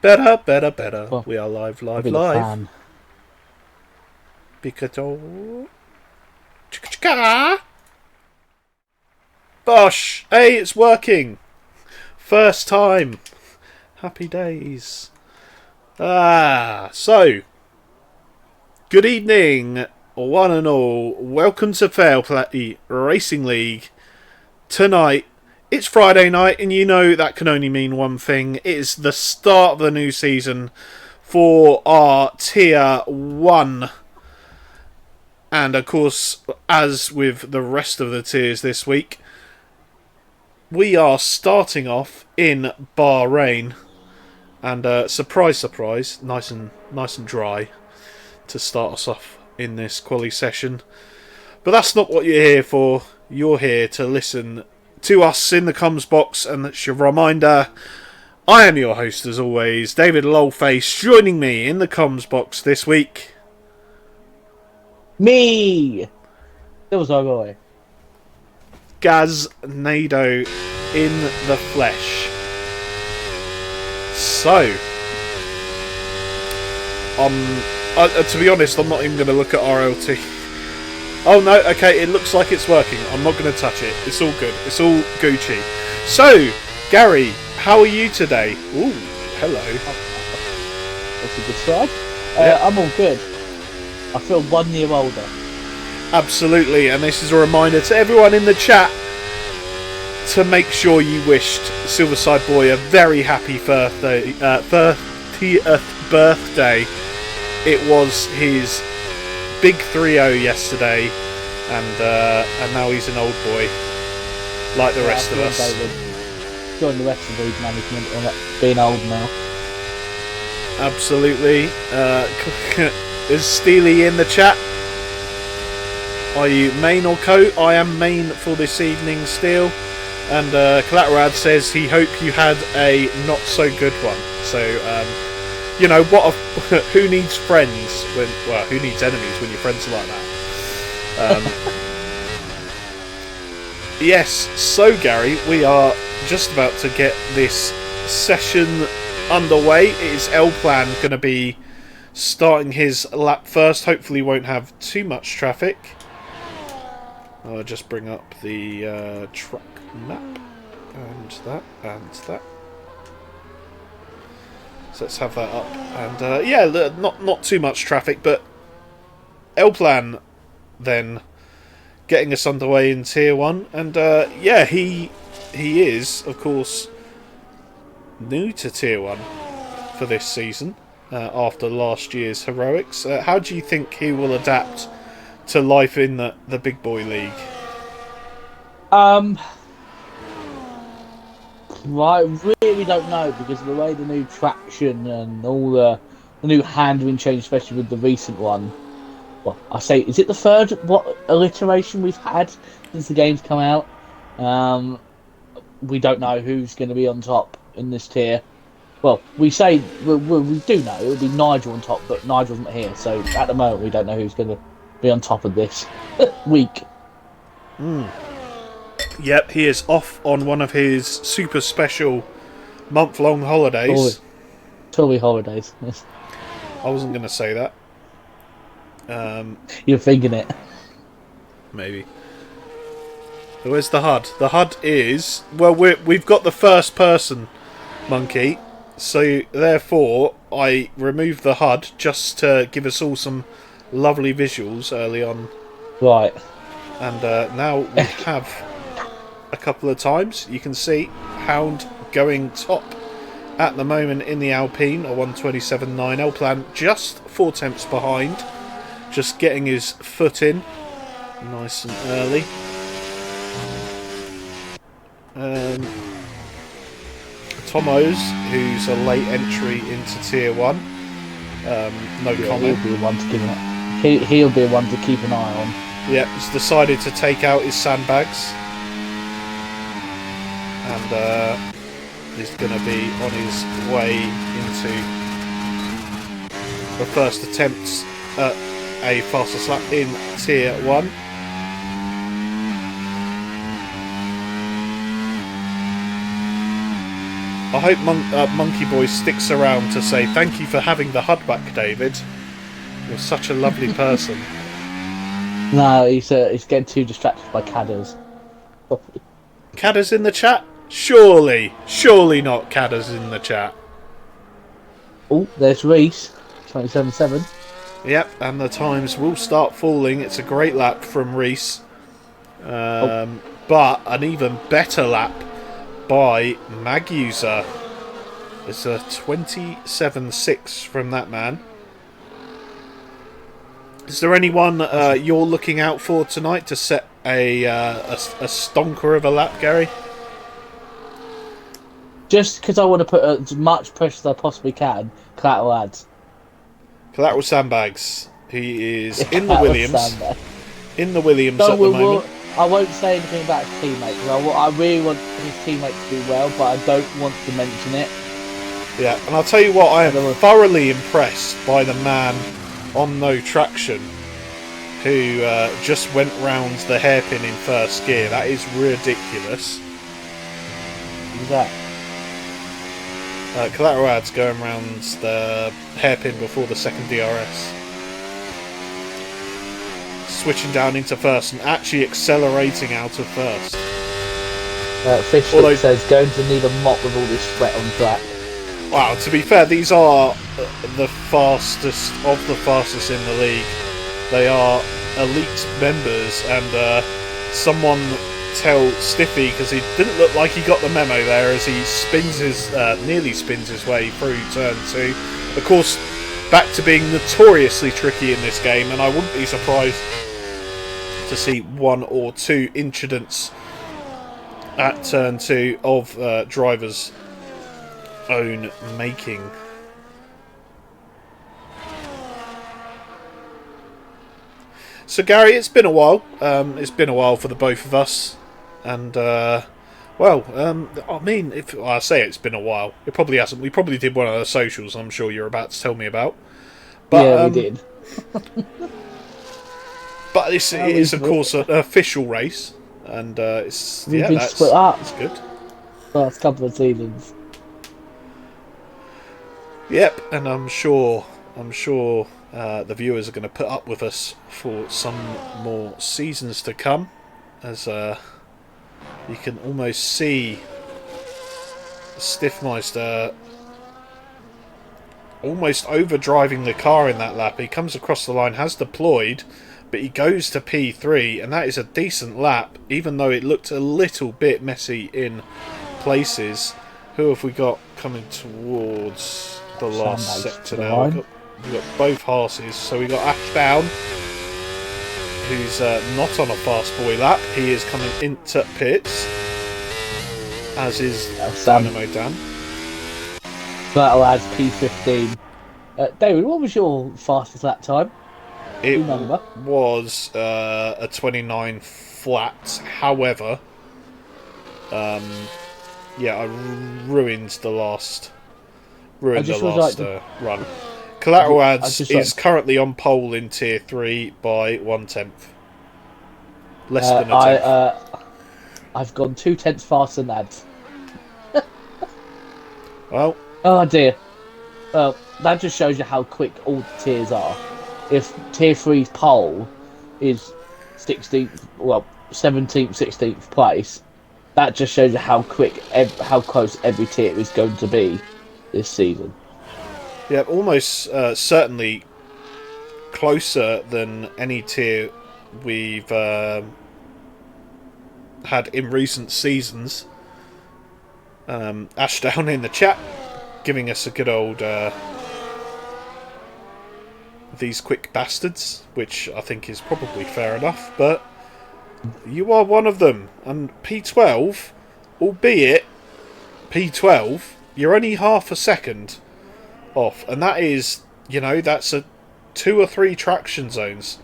Better, better, better. Well, We are live, I'll live, be the live. fan. Pikachu. Chicka. Bosh! Hey, it's working! First time! Happy days. So, good evening, one and all. Welcome to Fair Play Racing League. Tonight, it's Friday night, and you know that can only mean one thing. It's the start of the new season for our Tier 1. And of course, as with the rest of the tiers this week, we are starting off in Bahrain. And surprise, surprise, nice and dry to start us off in this quali session. But that's not what you're here for. You're here to listen to us in the comms box, and that's your reminder. I am your host, as always, David Lolface. Joining me in the comms box this week, Me! There was our boy. Gaz Nado in the flesh. So, to be honest, I'm not even going to look at RLT. Oh no, okay, it looks like it's working. I'm not going to touch it. It's all good. It's all Gucci. So, Gary, how are you today? Ooh, hello. That's a good start. Yep. I'm all good. I feel 1 year older. Absolutely, and this is a reminder to everyone in the chat to make sure you wished Silverside Boy a very happy 30th birthday. It was his big 3-0 yesterday, and now he's an old boy, like the rest of us. David. Join the rest of the league management on being old now. Absolutely. Is Steely in the chat? Are you main or co? I am main for this evening, Steel. And Collaterad says he hoped you had a not so good one. So, you know, who needs friends when, well, who needs enemies when your friends are like that? Yes, so Gary, we are just about to get this session underway. It is L-Plan going to be starting his lap first. Hopefully won't have too much traffic. I'll just bring up the track map and that. So let's have that up. And yeah, not too much traffic, but L-Plan then getting us underway in Tier 1. And yeah, he is, of course, new to Tier 1 for this season after last year's heroics. How do you think he will adapt to life in the big boy league? Right, really don't know because of the way the new traction and all the new handling change, especially with the recent one. Well, I say, is it the third iteration we've had since the game's come out? We don't know who's going to be on top in this tier. Well, we say we do know it'll be Nigel on top, but Nigel's not here, so at the moment we don't know who's going to be on top of this week. Yep, he is off on one of his super special month-long holidays. Tory holidays. I wasn't going to say that. You're thinking it. Maybe. Where's the HUD? The HUD is... Well, we've got the first person monkey, so therefore I removed the HUD just to give us all some lovely visuals early on. Right. And now we have a couple of times. You can see Hound going top at the moment in the Alpine, a 127.9. L-Plan just 4 tenths behind, just getting his foot in nice and early. Tomo's, who's a late entry into Tier 1. No comment. He'll be one to keep he'll be one to keep an eye on. Yeah, he's decided to take out his sandbags. And he's going to be on his way into the first attempts at a fastest lap in Tier 1. I hope Monkey Boy sticks around to say thank you for having the HUD back, David. You're such a lovely person. No, he's getting too distracted by Cadders. Cadder's in the chat? Surely not Cadder's in the chat. Oh, there's Reese, 27.7. Yep, and the times will start falling. It's a great lap from Reese. But an even better lap by Magusa. It's a 27.6 from that man. Is there anyone you're looking out for tonight to set a stonker of a lap, Gary? Just because I want to put as much pressure as I possibly can, Collateral Ads. Collateral Sandbags. He is in the Williams. In the Williams So at the moment. I won't say anything about his teammate because I really want his teammate to do well, but I don't want to mention it. Yeah, and I'll tell you what, I am thoroughly impressed by the man on no traction who just went round the hairpin in first gear. That is ridiculous. Who's that? Collateral Ads going round the hairpin before the second DRS. Switching down into first and actually accelerating out of first. Fish says going to need a mop with all this sweat on track. Wow, to be fair, these are the fastest of the fastest in the league. They are elite members, and someone tell Stiffy, because he didn't look like he got the memo there as he nearly spins his way through turn 2. Of course, back to being notoriously tricky in this game, and I wouldn't be surprised to see one or two incidents at turn 2 of drivers' own making. So Gary, it's been a while. It's been a while for the both of us, and I mean, if I say it's been a while, it probably hasn't. We probably did one of the socials. I'm sure you're about to tell me about. But, yeah, we did. But this is, of course, an official race, and it's that's split up. It's good. Last couple of seasons. Yep, and I'm sure the viewers are going to put up with us for some more seasons to come, as you can almost see Stiffmeister almost overdriving the car in that lap. He comes across the line, has deployed, but he goes to P3, and that is a decent lap, even though it looked a little bit messy in places. Who have we got coming towards the last sector now? We've got both Haas's. So we've got Ashdown, who's not on a fast boy lap. He is coming into pits, as is Dynamo Dan. Battle adds P15. David, what was your fastest lap time? It was a 29 flat. However, I ruined the last run. Collateral Ads is currently on pole in tier 3 by 1/10. Less than a 10th. I've gone 2/10 faster than Ads. Well. Oh dear. Well, that just shows you how quick all the tiers are. If tier 3's pole is 17th, 16th place, that just shows you how quick, how close every tier is going to be this season. Yeah, almost certainly closer than any tier we've had in recent seasons. Ashdown in the chat giving us a good old these quick bastards, which I think is probably fair enough, but you are one of them. And P12, albeit P12, you're only half a second off, and that is, that's a 2 or 3 traction zones.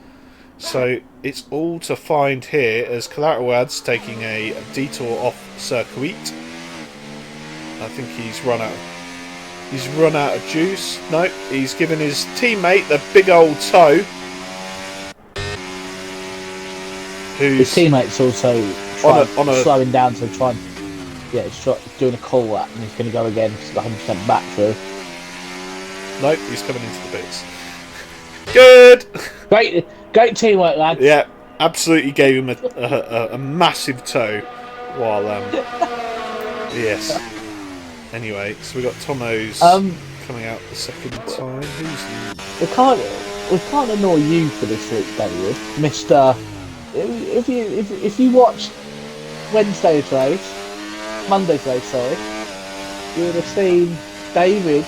So it's all to find here as Collateral Ads taking a detour off circuit. I think he's run out of juice. No, he's given his teammate the big old toe. His teammate's also slowing down to try and he's doing a call lap and he's going to go again because he's got 100% back through. Nope, he's coming into the bits. Good! Great teamwork, lads. Yeah, absolutely gave him a massive toe while, yes. Anyway, so we got Tomo's coming out the second time. We can't annoy you for this week, David. Mister, if you watched Monday's race, sorry, you would have seen David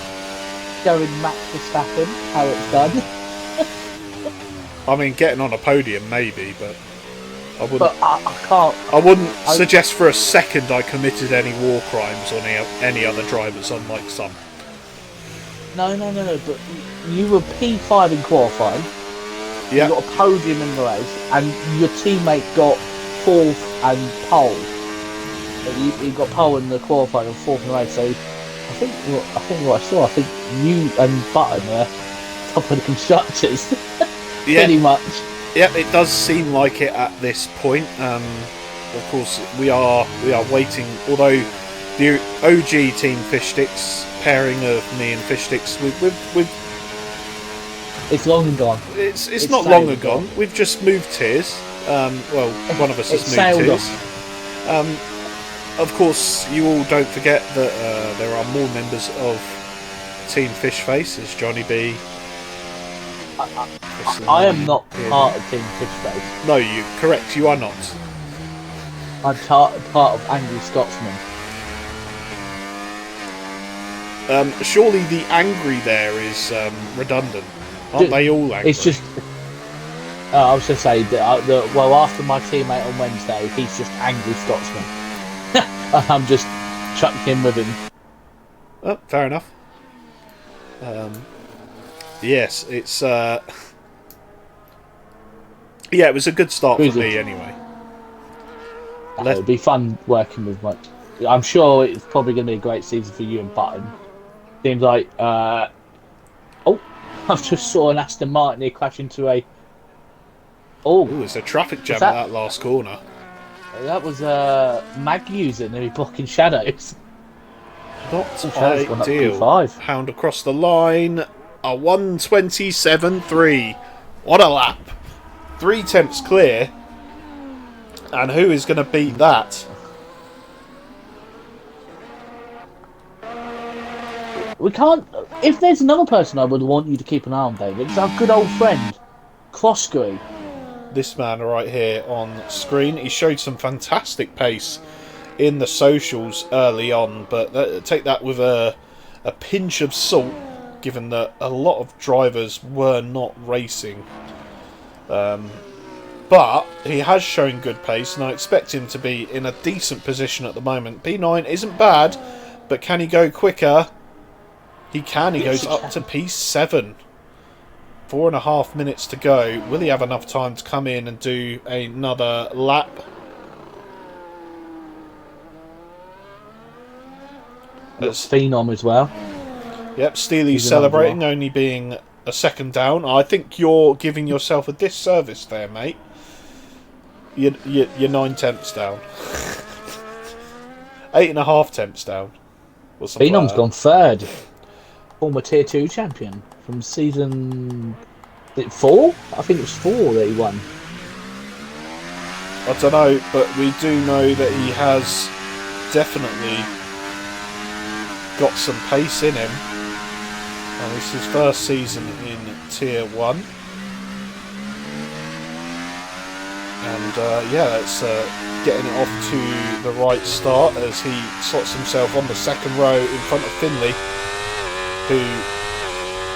going Max Verstappen, how it's done. I mean, getting on a podium maybe, but I wouldn't. But I can't. I wouldn't suggest for a second I committed any war crimes on any other drivers, unlike some. No. But you were P5 in qualifying. Yeah. You got a podium in the race, and your teammate got 4th and pole. You got pole in the qualifying and 4th in the race. So I think what I saw, I think you and Button were top of the constructors. Yeah. Pretty much. Yeah, it does seem like it at this point. Of course, we are waiting. Although the OG team Fish Sticks pairing of me and Fish Sticks, with it's long and gone. It's not long and gone. We've just moved tiers. Well, one of us has moved tiers. Of course, you all don't forget that there are more members of Team Fishface. There's Johnny B. I am not part of Team Fishface. No, correct. You are not. I'm part of Angry Scotsman. Surely the angry there is redundant. Aren't they all angry? It's just. I was going to say that. Well, after my teammate on Wednesday, he's just Angry Scotsman. I'm just chucked in with him. Oh, fair enough. Yes, it's. Yeah, it was a good start for me anyway. It'll be fun working with Mike. I'm sure it's probably going to be a great season for you and Button. Seems like. Oh, I've just saw an Aston Martin here crash into a. Oh, it's a traffic jam at that last corner. That was mag user nearly blocking shadows. Not ideal. Hound across the line. A 1:27.3. What a lap. 3 tenths clear. And who is going to beat that? We can't. If there's another person I would want you to keep an eye on, David, it's our good old friend, Crossgree. This man right here on screen. He showed some fantastic pace in the socials early on, but take that with a pinch of salt, given that a lot of drivers were not racing. But he has shown good pace, and I expect him to be in a decent position at the moment. P9 isn't bad, but can he go quicker? He can. He goes up to P7. 4.5 minutes to go. Will he have enough time to come in and do another lap? That's Phenom as well. Yep, Steely's celebrating, only being a second down. I think you're giving yourself a disservice there, mate. You're 9 tenths down. 8.5 tenths down. Phenom's gone third. Former Tier 2 champion from season 4? I think it was 4 that he won. I don't know, but we do know that he has definitely got some pace in him. And this is his first season in Tier 1. And yeah, it's getting it off to the right start as he slots himself on the second row in front of Finley, who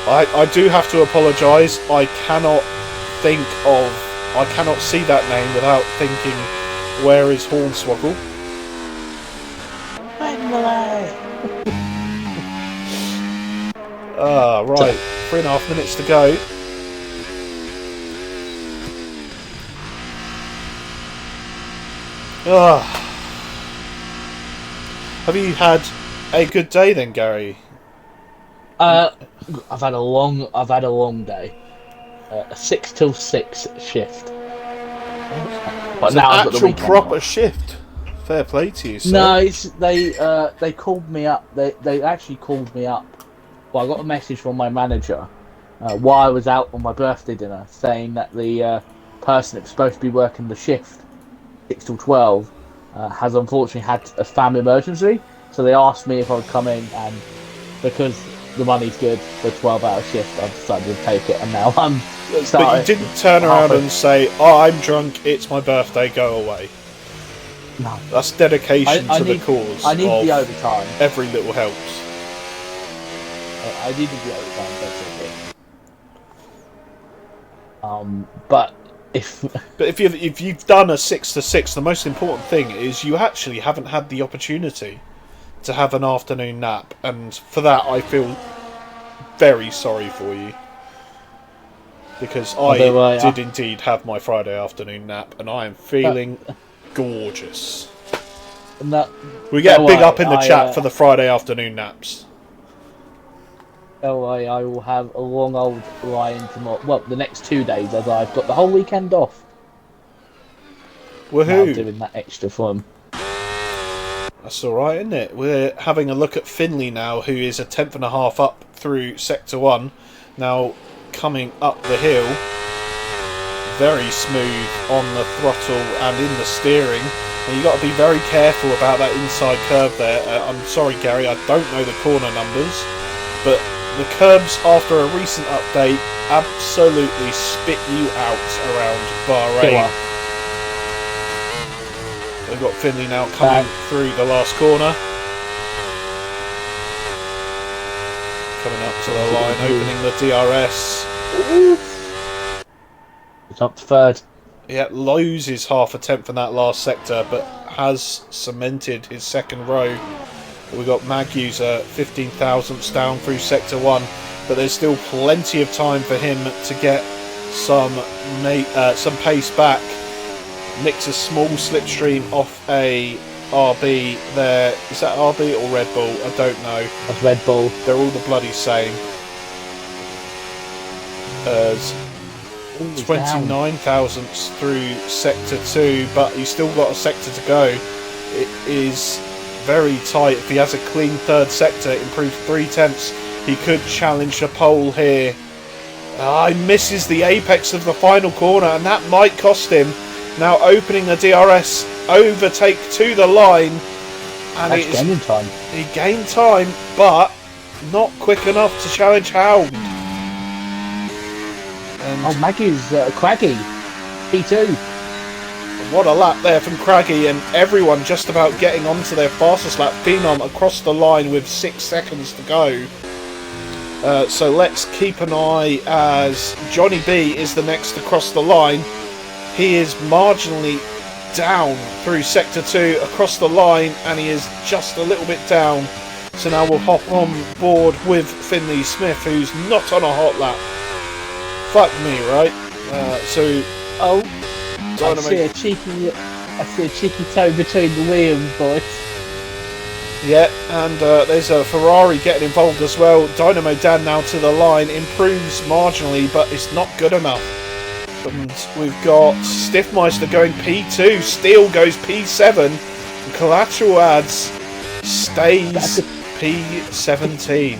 I do have to apologise. I cannot see that name without thinking, where is Hornswoggle? Right, 3.5 minutes to go. Have you had a good day then, Gary? I've had a long day. A 6 till 6 shift. But now I've got the weekend proper off. shift. Fair play to you, sir. No, they called me up. They actually called me up. Well, I got a message from my manager while I was out on my birthday dinner saying that the person that was supposed to be working the shift 6 till 12 has unfortunately had a family emergency. So they asked me if I would come in, and because the money's good for a 12-hour shift, I've decided to take it, and now I'm But you starting didn't turn around and say, "Oh, I'm drunk. It's my birthday. Go away." No, That's dedication I to the need cause I need of the overtime. every little helps. I needed the overtime basically. But if But if you've done a 6 to 6, the most important thing is you actually haven't had the opportunity to have an afternoon nap, and for that I feel very sorry for you, because I did indeed have my Friday afternoon nap, and I am feeling gorgeous. no, We get a big up in the chat for the Friday afternoon naps. I will have a long old lie-in tomorrow. Well, the next 2 days, as I've got the whole weekend off. Now Woohoo! doing that extra fun. That's alright, isn't it? We're having a look at Finley now, who is a tenth and a half up through Sector 1. Now, coming up the hill, very smooth on the throttle and in the steering. And you've got to be very careful about that inside curve there. I'm sorry, Gary, I don't know the corner numbers, but the curbs, after a recent update, absolutely spit you out around Bahrain. We've got Finley now coming through the last corner. Coming up to the line, opening the DRS. It's up to third. Yeah, loses half a tenth in that last sector, but has cemented his second row. We've got Mag User 15 thousandths down through Sector 1, but there's still plenty of time for him to get some pace back. Nicks a small slipstream off a RB there. Is that RB or Red Bull? I don't know. That's Red Bull. They're all the bloody same. As 29 thousandths through Sector 2, but he's still got a sector to go. It is very tight. If he has a clean third sector, improved 3/10, he could challenge the pole here. He misses the apex of the final corner, and that might cost him. Now opening the DRS, overtake to the line, and he gained time, but not quick enough to challenge Hound. And Maggie's Craggy, P2. What a lap there from Craggy, and everyone just about getting onto their fastest lap. Phenom across the line with 6 seconds to go. So let's keep an eye as Johnny B is the next across the line. He is marginally down through Sector 2 across the line, and he is just a little bit down. So now we'll hop on board with Finley Smith, who's not on a hot lap. Fuck me, right? I see a cheeky toe between the wheels, boys. Yeah, and there's a Ferrari getting involved as well. Dynamo Dan now to the line, improves marginally, but it's not good enough. And we've got Stiffmeister going P2, Steele goes P7, and Collateral Ads stays P17.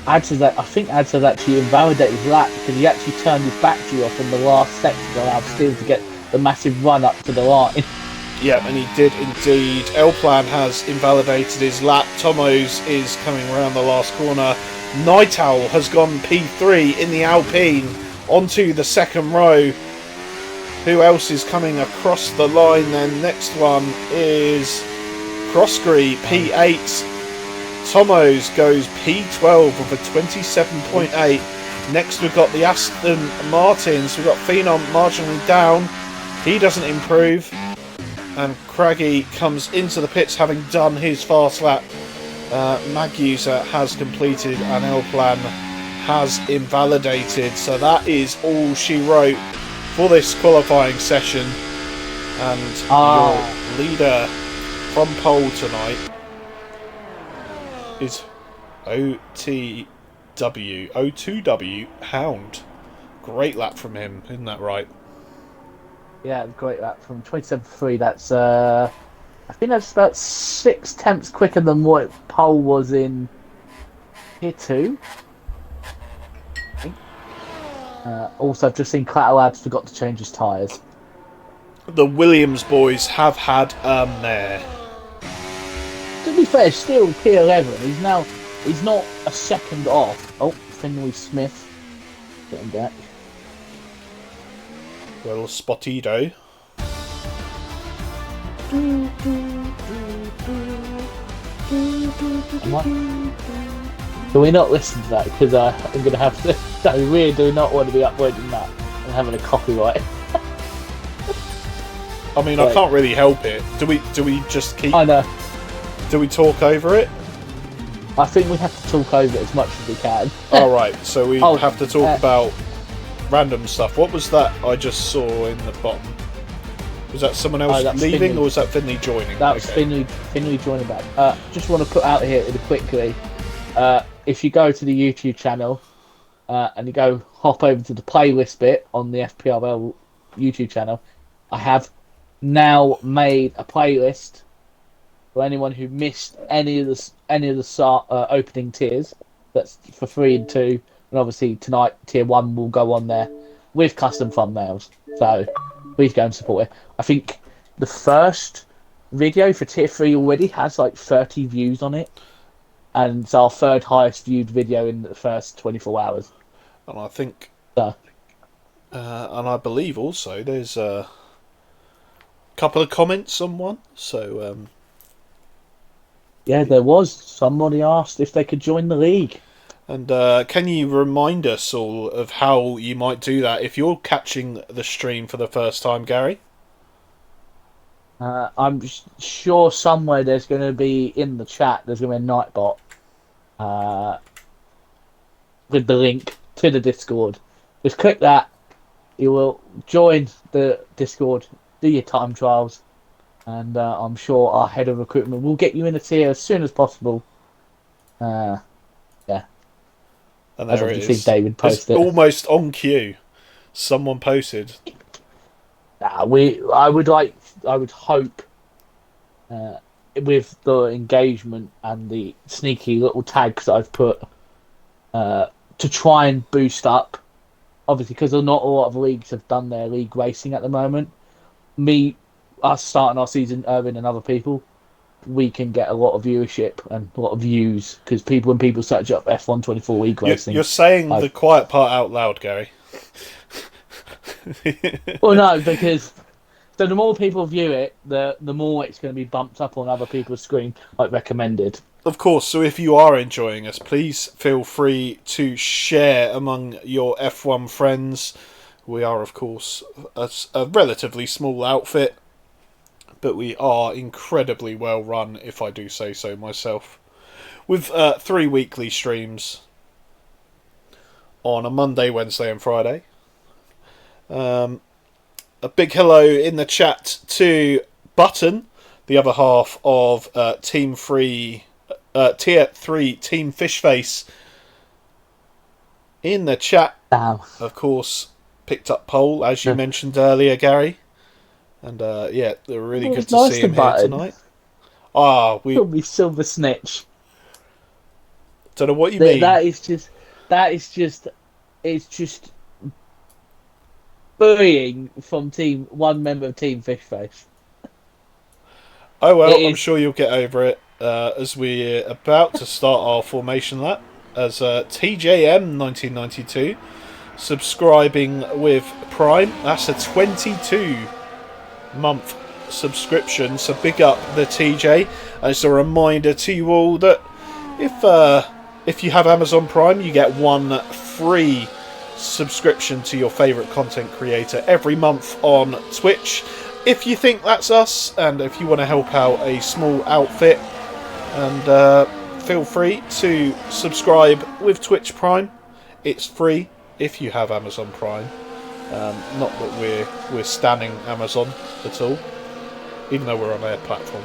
I think Ads has actually invalidated his lap because he actually turned his battery off in the last sector to allow Steele to get the massive run up to the line. Yeah, and he did indeed. L-Plan has invalidated his lap. Tomos is coming around the last corner. Night Owl has gone P3 in the Alpine onto the second row. Who else is coming across the line then? Next one is Crossgree, P8. Tomos goes P12 with a 27.8. Next we've got the Aston Martins. We've got Phenom marginally down. He doesn't improve. And Craggy comes into the pits having done his fast lap. Mag User has completed and L-Plan has invalidated. So that is all she wrote for this qualifying session. And your leader from pole tonight is O2W Hound. Great lap from him, isn't that right? Yeah, great lap from 27.3. That's I think that's about 6 tenths quicker than what pole was in Tier 2. I think. Also, I've just seen Clatterlabs forgot to change his tyres. The Williams boys have had a mare. To be fair, still P11. He's not a second off. Oh, Finley Smith getting back. Little Spottido. Can we not listen to that? Because I'm going to have to. No, we really do not want to be uploading that and having a copyright. I mean, I can't really help it. Do we just keep? I know. Do we talk over it? I think we have to talk over it as much as we can. All right, so we have to talk about random stuff. What was that I just saw in the bottom? Was that someone else leaving, Finley. or was that Finley joining? That was Finley joining back. Just want to put out here really quickly. If you go to the YouTube channel and you go hop over to the playlist bit on the FPRL YouTube channel, I have now made a playlist for anyone who missed any of the opening tiers. That's for 3 and 2, and obviously tonight tier 1 will go on there with custom thumbnails. So please go and support it. I think the first video for tier 3 already has like 30 views on it, and it's our third highest viewed video in the first 24 hours. And I think, so, and I believe also there's a couple of comments on one. So yeah, there was. Somebody asked if they could join the league. And can you remind us all of how you might do that if you're catching the stream for the first time, Gary? I'm sure somewhere there's going to be in the chat, there's going to be a Nightbot with the link to the Discord. Just click that. You will join the Discord, do your time trials, and I'm sure our head of recruitment will get you in a tier as soon as possible. Yeah. And there it is. David posted. It's almost on cue. Someone posted. I would hope with the engagement and the sneaky little tags that I've put to try and boost up, obviously because not a lot of leagues have done their league racing at the moment. Us starting our season earlier than other people, we can get a lot of viewership and a lot of views because when people search up F1 24 league racing. You're saying the quiet part out loud, Gary. Well, no, because so the more people view it, the more it's going to be bumped up on other people's screen, like recommended. Of course, so if you are enjoying us, please feel free to share among your F1 friends. We are, of course, a relatively small outfit, but we are incredibly well run, if I do say so myself. With 3 weekly streams on a Monday, Wednesday and Friday. A big hello in the chat to Button, the other half of Tier 3 Team Fishface. In the chat, of course, picked up Pole, as you mentioned earlier, Gary. And yeah, they're really good to see him here tonight. It'll be Silver Snitch. Don't know what you mean. It's just bullying from one member of Team Fishface. Oh well, I'm sure you'll get over it as we're about to start our formation lap as TJM 1992 subscribing with Prime. That's a 22-month subscription, so big up the TJ. And it's a reminder to you all that if you have Amazon Prime, you get one free subscription to your favourite content creator every month on Twitch. If you think that's us, and if you want to help out a small outfit, and feel free to subscribe with Twitch Prime. It's free if you have Amazon Prime. Not that we're standing Amazon at all, even though we're on their platform.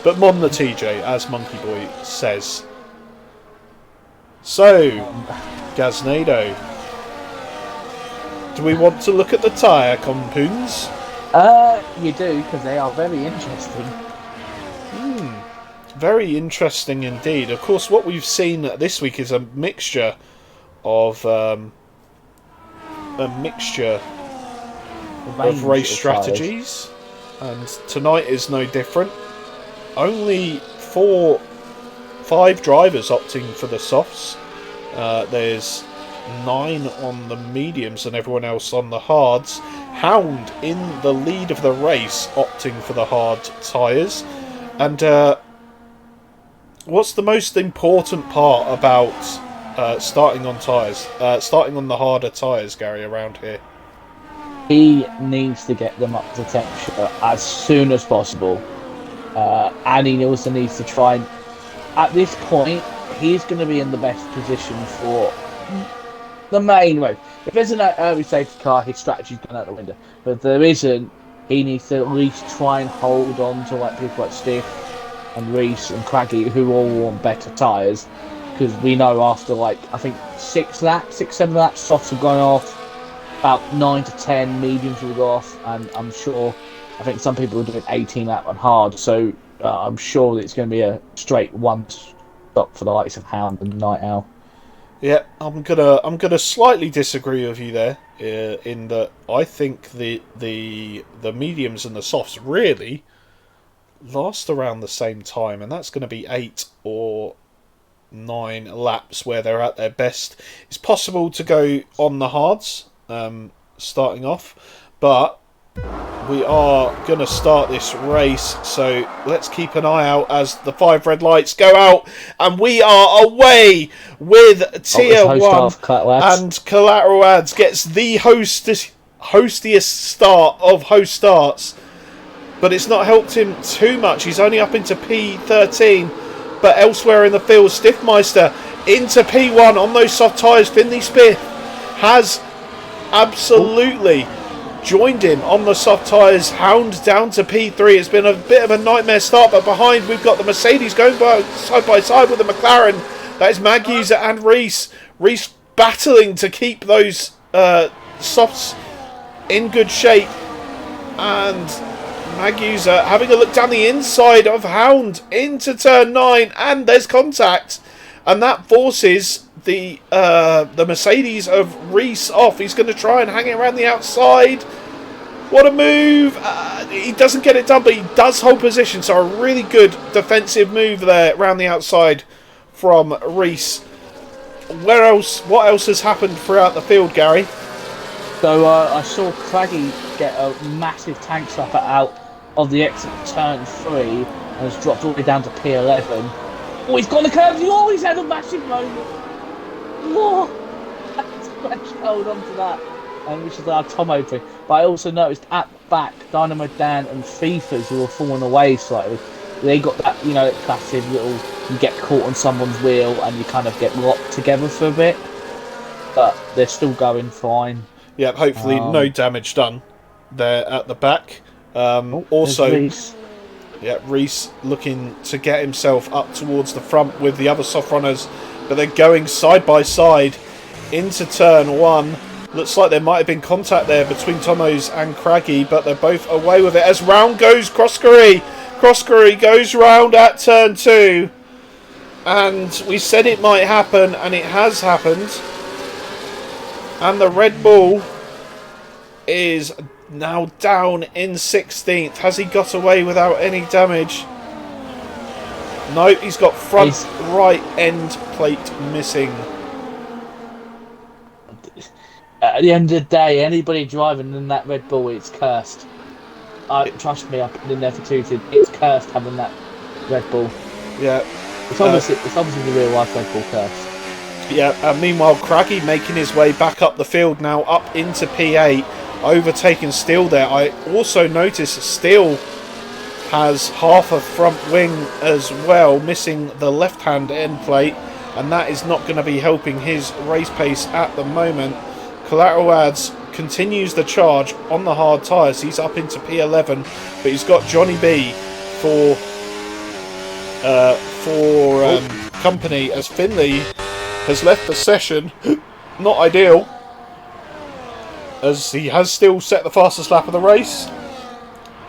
But Mon the TJ, as Monkey Boy says. So, Gaznado, do we want to look at the tyre compounds? You do, because they are very interesting. Very interesting indeed. Of course, what we've seen this week is a mixture of The race range of tyres. strategies, and tonight is no different. Only 5 drivers opting for the softs. There's 9 on the mediums and everyone else on the hards. Hound in the lead of the race opting for the hard tyres. And what's the most important part about starting on tyres? Starting on the harder tyres, Gary, around here? He needs to get them up to temperature as soon as possible. And he also needs to try and, at this point, he's going to be in the best position for the main race. If there's an early safety car, his strategy's gone out the window. But if there isn't, he needs to at least try and hold on to like people like Stiff and Reese and Craggy, who all want better tyres. Because we know after like, I think 7 laps, softs have gone off. About 9 to 10 mediums will go off, and I'm sure, I think some people are doing 18 lap on hard, so I'm sure that it's going to be a straight one stop for the likes of Hound and Night Owl. Yeah, I'm gonna slightly disagree with you there. In that I think the mediums and the softs really last around the same time, and that's going to be 8 or 9 laps where they're at their best. It's possible to go on the hards starting off, but we are going to start this race, so let's keep an eye out as the 5 red lights go out, and we are away with Tier 1, and Collateral Ads gets the hostiest start of host starts, but it's not helped him too much. He's only up into P13, but elsewhere in the field, Stiffmeister into P1 on those soft tyres. Finley Smith has absolutely joined him on the soft tyres. Hound down to P3. It's been a bit of a nightmare start, but behind we've got the Mercedes going side by side with the McLaren. That is Maguser and Reese. Reese battling to keep those softs in good shape, and Maguser having a look down the inside of Hound into turn 9, and there's contact, and that forces the Mercedes of Reese off. He's going to try and hang it around the outside. What a move! He doesn't get it done, but he does hold position, so a really good defensive move there around the outside from Reese. What else has happened throughout the field, Gary? So I saw Craggy get a massive tank slapper out of the exit of turn 3 and has dropped all the way down to P11. Oh, he's gone the curves. He always had a massive moment. Whoa! Hold on to that. Which is our Tom opening. But I also noticed at the back, Dynamo Dan and FIFAs who were falling away slightly. They got that, classic little, you get caught on someone's wheel and you kind of get locked together for a bit. But they're still going fine. Yeah, hopefully no damage done there at the back. Also, Reese. Yeah, Reese looking to get himself up towards the front with the other soft runners, but they're going side by side into turn 1. Looks like there might have been contact there between Tomos and Craggy, but they're both away with it as round goes Croskery. Croskery goes round at turn 2, and we said it might happen, and it has happened. And the Red Bull is now down in 16th. Has he got away without any damage? No, he's got front right end plate missing. At the end of the day, anybody driving in that Red Bull, it's cursed. Trust me, I've been in there for 2 years. It's cursed having that Red Bull. Yeah. It's obviously the real life Red Bull curse. Yeah, and meanwhile, Craggy making his way back up the field now, up into P8, overtaking Steele there. I also noticed Steele has half a front wing as well, missing the left-hand end plate, and that is not going to be helping his race pace at the moment. Collateral Ads continues the charge on the hard tyres. He's up into P11, but he's got Johnny B for company as Finley has left the session. Not ideal, as he has still set the fastest lap of the race.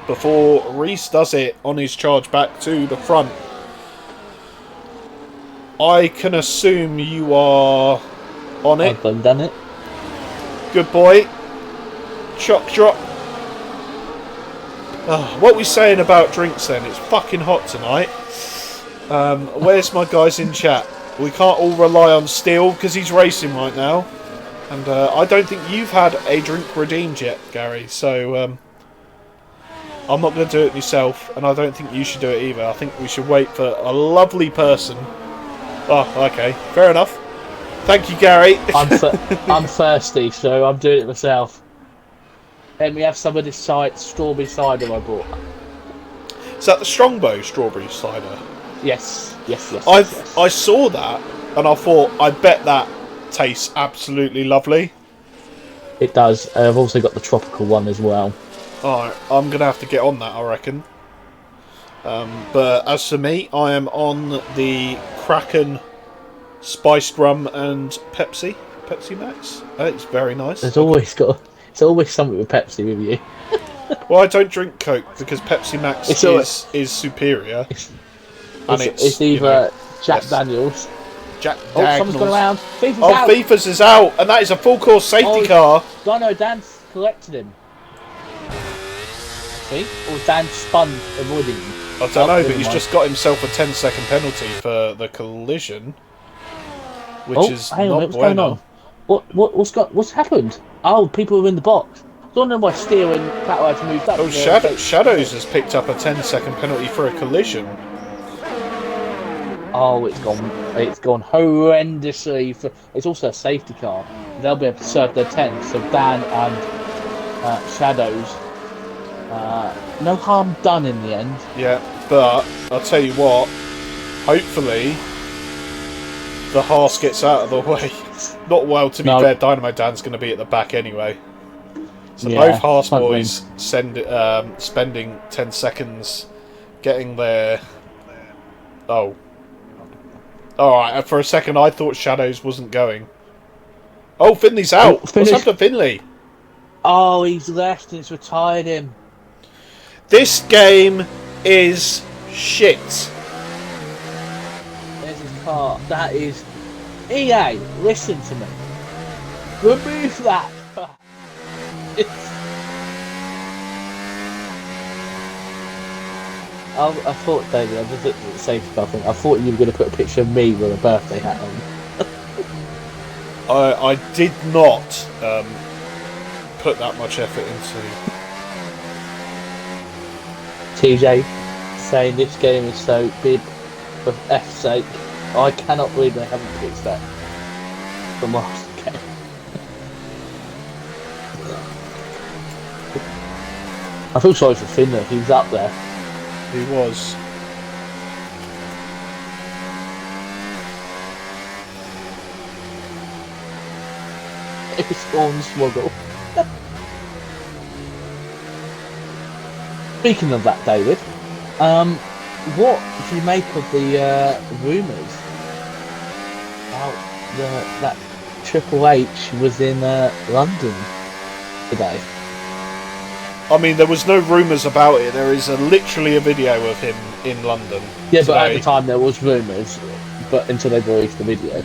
before Reese does it on his charge back to the front. I can assume you are on it. I've done it. Good boy. Chop drop. What are we saying about drinks then? It's fucking hot tonight. Where's my guys in chat? We can't all rely on Steele because he's racing right now. And I don't think you've had a drink redeemed yet, Gary. So I'm not going to do it myself. And I don't think you should do it either. I think we should wait for a lovely person. Oh, okay. Fair enough. Thank you, Gary. I'm thirsty, so I'm doing it myself. Let me have some of this strawberry cider I bought. Is that the Strongbow strawberry cider? Yes. I saw that and I thought, I bet that tastes absolutely lovely. It does. I've also got the tropical one as well. Alright, I'm going to have to get on that, I reckon. But as for me, I am on the Kraken spiced rum and Pepsi Max. It's very nice. It's always something with Pepsi with you. Well, I don't drink Coke because Pepsi Max is superior. It's either Jack Daniels. Jack Oh, Daniels. someone's gone around. FIFA's Oh, out. FIFA's is out, and that is a full course safety car. No, Dan's collected him. See? Or Dan spun avoiding him. I don't know, but he's just got himself a 10-second penalty for the collision, which is hang not on, what's going on? What's happened? Oh, people are in the box. I don't know why Steele and Plato had to move up. Oh, Shadows has picked up a 10-second penalty for a collision. Oh, it's gone horrendously. It's also a safety car. They'll be able to serve their 10. So Dan and Shadows. No harm done in the end. Yeah, but I'll tell you what. Hopefully, the Haas gets out of the way. Not well, to be fair. Dynamo Dan's going to be at the back anyway. So both Haas boys spending 10 seconds getting there. Oh. Alright, for a second I thought Shadows wasn't going. Oh, Finley's out! What's happened to Finley? Oh, he's left and it's retired him. This game is shit. There's his car. That is... EA, listen to me. Remove that. I thought, David, I just looked at the safety car thing. I thought you were going to put a picture of me with a birthday hat on. I did not put that much effort into. TJ saying this game is so big for F's sake. I cannot believe they haven't fixed that from last game. I feel sorry for Finley. He was up there. He was. It was Hornswoggle. Speaking of that, David, what do you make of the rumours about that Triple H was in London today? I mean, there was no rumours about it. There is literally a video of him in London. Yeah, today. but at the time there was rumours, but until they released the video.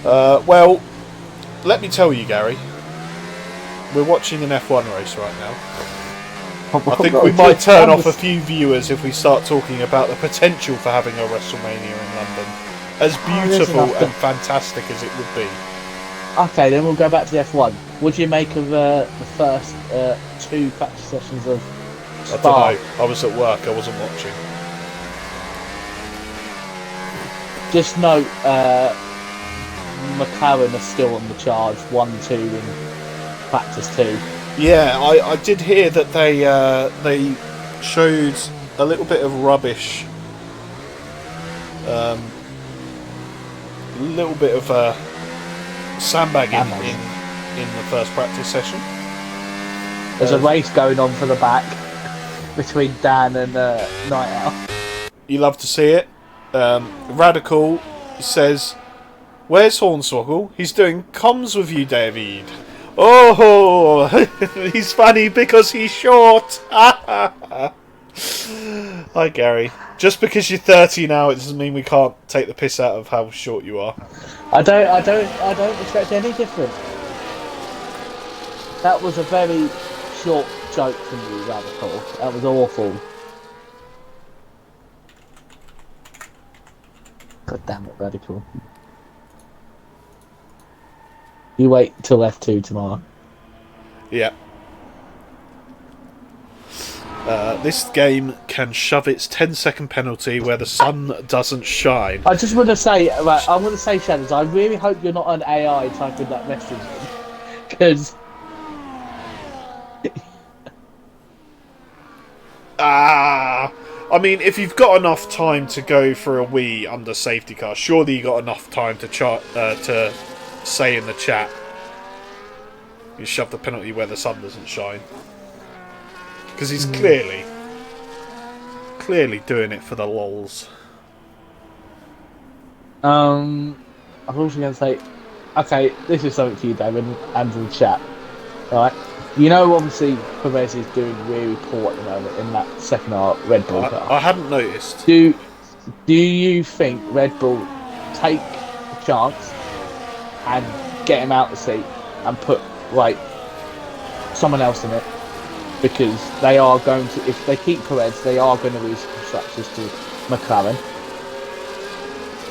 Well, let me tell you, Gary. We're watching an F1 race right now. I think we might turn off a few viewers if we start talking about the potential for having a WrestleMania in London. As beautiful and fantastic as it would be. Okay, then we'll go back to the F1. What do you make of the first 2 practice sessions of Spa? I don't know. I was at work. I wasn't watching. Just note, McLaren are still on the charge. 1-2 in practice 2. Yeah, I did hear that they showed a little bit of rubbish. A little bit of sandbagging in the first practice session. There's a race going on for the back between Dan and Night Owl. You love to see it. Radical says, "Where's Hornswoggle? He's doing comms with you, David." Oh, he's funny because he's short. Hi, Gary. Just because you're 30 now, it doesn't mean we can't take the piss out of how short you are. I don't expect any different. That was a very short joke from you, Radical. That was awful. God damn it, Radical. You wait till F2 tomorrow. Yeah. This game can shove its 10-second penalty where the sun doesn't shine. I just want to say, right, I want to say, Shadows, I really hope you're not an AI typing that message in. Because... I mean, if you've got enough time to go for a wee under safety car, surely you got enough time to say in the chat, you shove the penalty where the sun doesn't shine. Because he's clearly doing it for the lols. I was also going to say, okay, this is something for you, David, and for the chat. Right? You know, obviously, Perez is doing really poor at the moment in that second Red Bull car. I hadn't noticed. Do you think Red Bull take a chance and get him out the seat and put, like, someone else in it? Because they are going to, if they keep Perez, they are going to lose constructors to McLaren.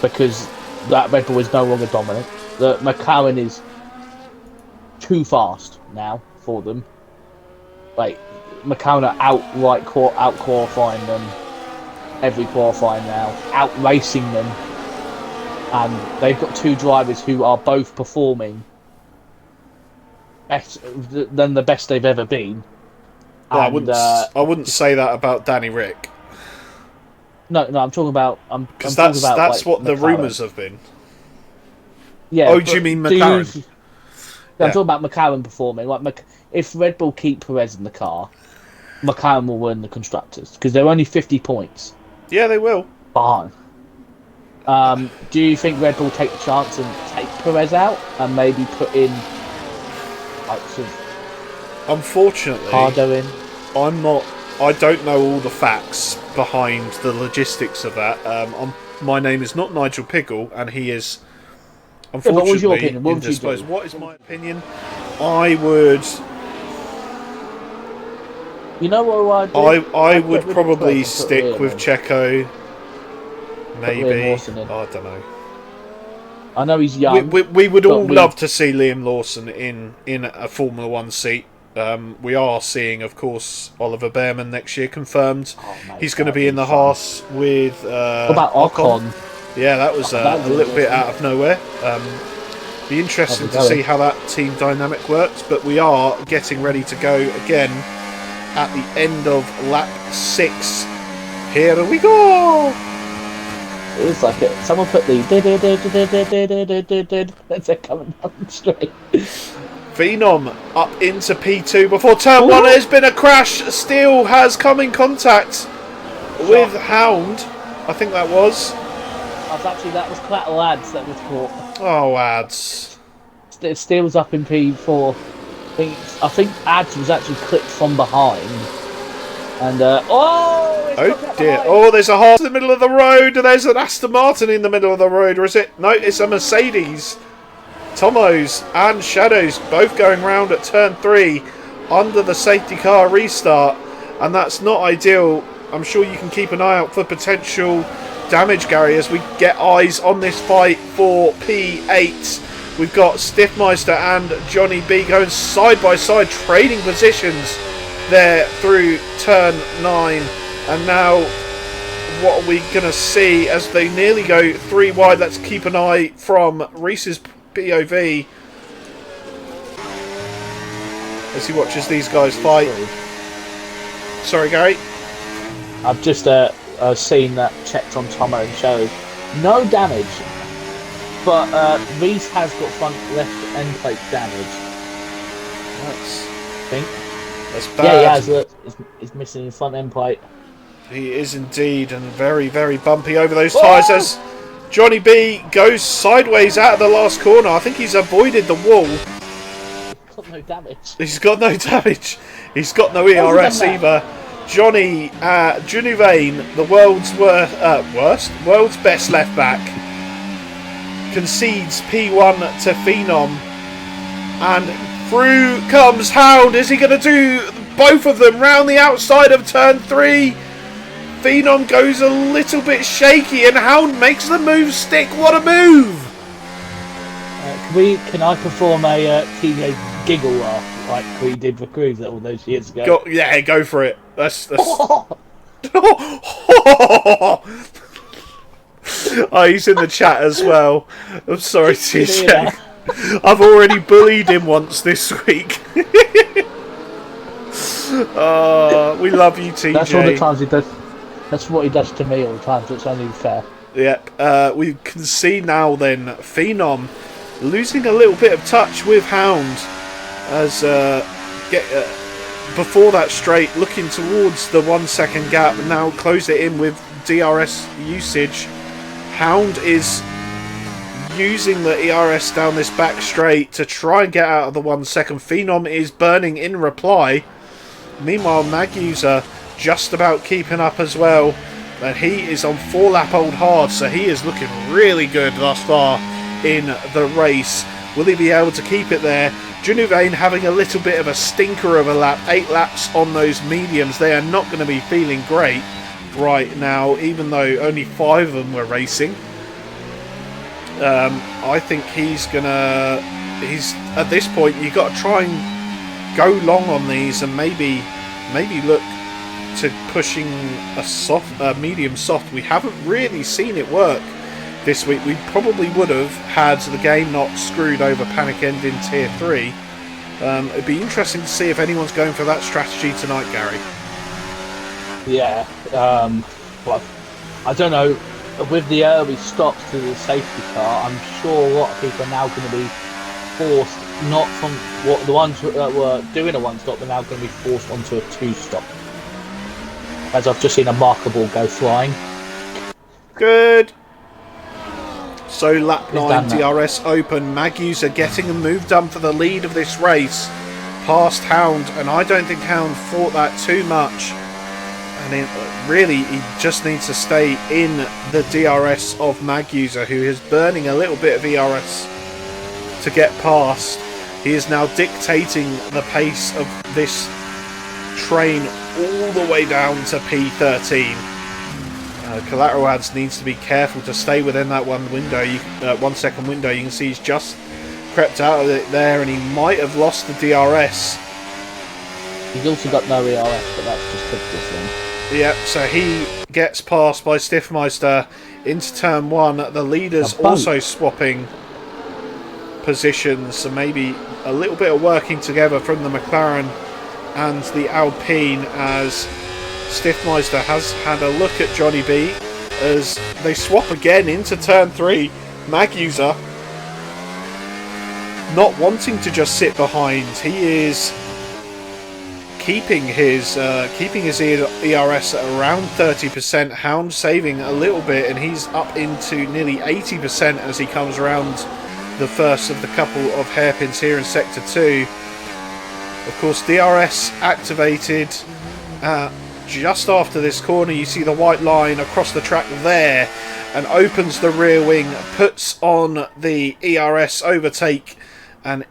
Because that Red Bull is no longer dominant. The McLaren is too fast now for them. Like, McLaren are out qualifying them every qualifying now, out racing them, and they've got two drivers who are both performing better than the best they've ever been. Well, And, I wouldn't say that about Danny Rick. No, I'm talking about. Because that's like, what the McLaren. rumours have been. Yeah. Oh, do you mean McLaren? I'm talking about McLaren performing. Like, if Red Bull keep Perez in the car, McLaren will win the constructors because they're only 50 points. Yeah, they will. Fine. Do you think Red Bull take the chance and take Perez out and maybe put in like some Unfortunately, Cardo in? I don't know all the facts behind the logistics of that. My name is not Nigel Piggle, and he is unfortunately what was your opinion? What would you indisposed. do? What is my opinion? I would. You know what I'd do? I would probably Perez and put stick Liam with in. Checo. Maybe. Liam Lawson in. I don't know. I know he's young. We would all love to see Liam Lawson in a Formula One seat. We are seeing, of course, Oliver Behrman next year confirmed. Mate, he's going to be in the Haas with. What about Ocon? Yeah, that was a little bit out of nowhere. Be interesting to see how that team dynamic works. But we are getting ready to go again at the end of lap 6. Here we go. It was like it. Someone put the as they're coming down the straight. Phenom up into P2 before turn 1. There's been a crash. Steele has come in contact with Hound. I think that was. That was quite lads that was caught. Oh, Ads. Steele's up in P4. I think Ads was actually clipped from behind. And oh dear! Oh, there's a Haas in the middle of the road. There's an Aston Martin in the middle of the road, or is it? No, it's a Mercedes. Tomos and Shadows both going round at turn 3 under the safety car restart, and that's not ideal. I'm sure you can keep an eye out for potential damage, Gary, as we get eyes on this fight for P8. We've got Stiffmeister and Johnny B going side by side, trading positions there through turn 9, and now what are we going to see as they nearly go 3 wide? Let's keep an eye from Reese's POV as he watches these guys fight. Sorry, Gary. I've just seen that, checked on Tomo and shows no damage, but Reese has got front left end plate damage. I think. That's bad. Yeah, he has. Look, he's missing his front end plate. He is indeed, and very, very bumpy over those tyres as Johnny B goes sideways out of the last corner. I think he's avoided the wall. got no damage. He's got no damage. He's got no How's he done ERS that? either. Johnny Junuvane, the world's best left back, concedes P1 to Phenom, and through comes Hound. Is he going to do both of them round the outside of turn 3? Phenom goes a little bit shaky, and Hound makes the move stick. What a move! Can I perform a teenage giggle laugh like we did for Cruise all those years ago? Go for it. That's Oh, he's in the chat as well. I'm sorry, TJ. I've already bullied him once this week. We love you, TJ. That's all the times he does. That's what he does to me all the time, so it's only fair. Yep. We can see now then Phenom losing a little bit of touch with Hound as before that straight, looking towards the 1 second gap, and now close it in with DRS usage. Hound is using the ERS down this back straight to try and get out of the 1 second. Phenom is burning in reply. Meanwhile, Magusa just about keeping up as well, and he is on 4 lap old hard, so he is looking really good thus far in the race. Will he be able to keep it there? Junuvane having a little bit of a stinker of a lap. 8 laps on those mediums. They are not going to be feeling great right now, even though only 5 of them were racing. I think he's at this point, you've got to try and go long on these, and maybe look to pushing a medium soft. We haven't really seen it work this week. We probably would have had the game not screwed over Panic End in Tier 3. It'd be interesting to see if anyone's going for that strategy tonight, Gary. Yeah. Well, I don't know. With the early stops to the safety car, I'm sure a lot of people are now going to be forced, not from what the ones that were doing a 1-stop, are now going to be forced onto a 2-stop. As I've just seen a marker ball go flying. Good. So lap 9 DRS open. Magusa getting a move done for the lead of this race past Hound, and I don't think Hound fought that too much. And really, he just needs to stay in the DRS of Magusa, who is burning a little bit of ERS to get past. He is now dictating the pace of this train all the way down to P13. Collateral Ads needs to be careful to stay within that 1 second window. You can see he's just crept out of it there, and he might have lost the DRS. He's also got no ERS, but that's just typical for him. Yep, so he gets passed by Stiffmeister into turn 1. The leaders also swapping positions, so maybe a little bit of working together from the McLaren and the Alpine, as Stiffmeister has had a look at Johnny B as they swap again into turn 3. Magusa not wanting to just sit behind. He is keeping his ERS at around 30%. Hound saving a little bit, and he's up into nearly 80% as he comes around the first of the couple of hairpins here in Sector 2. Of course, DRS activated just after this corner. You see the white line across the track there, and opens the rear wing, puts on the ERS overtake, and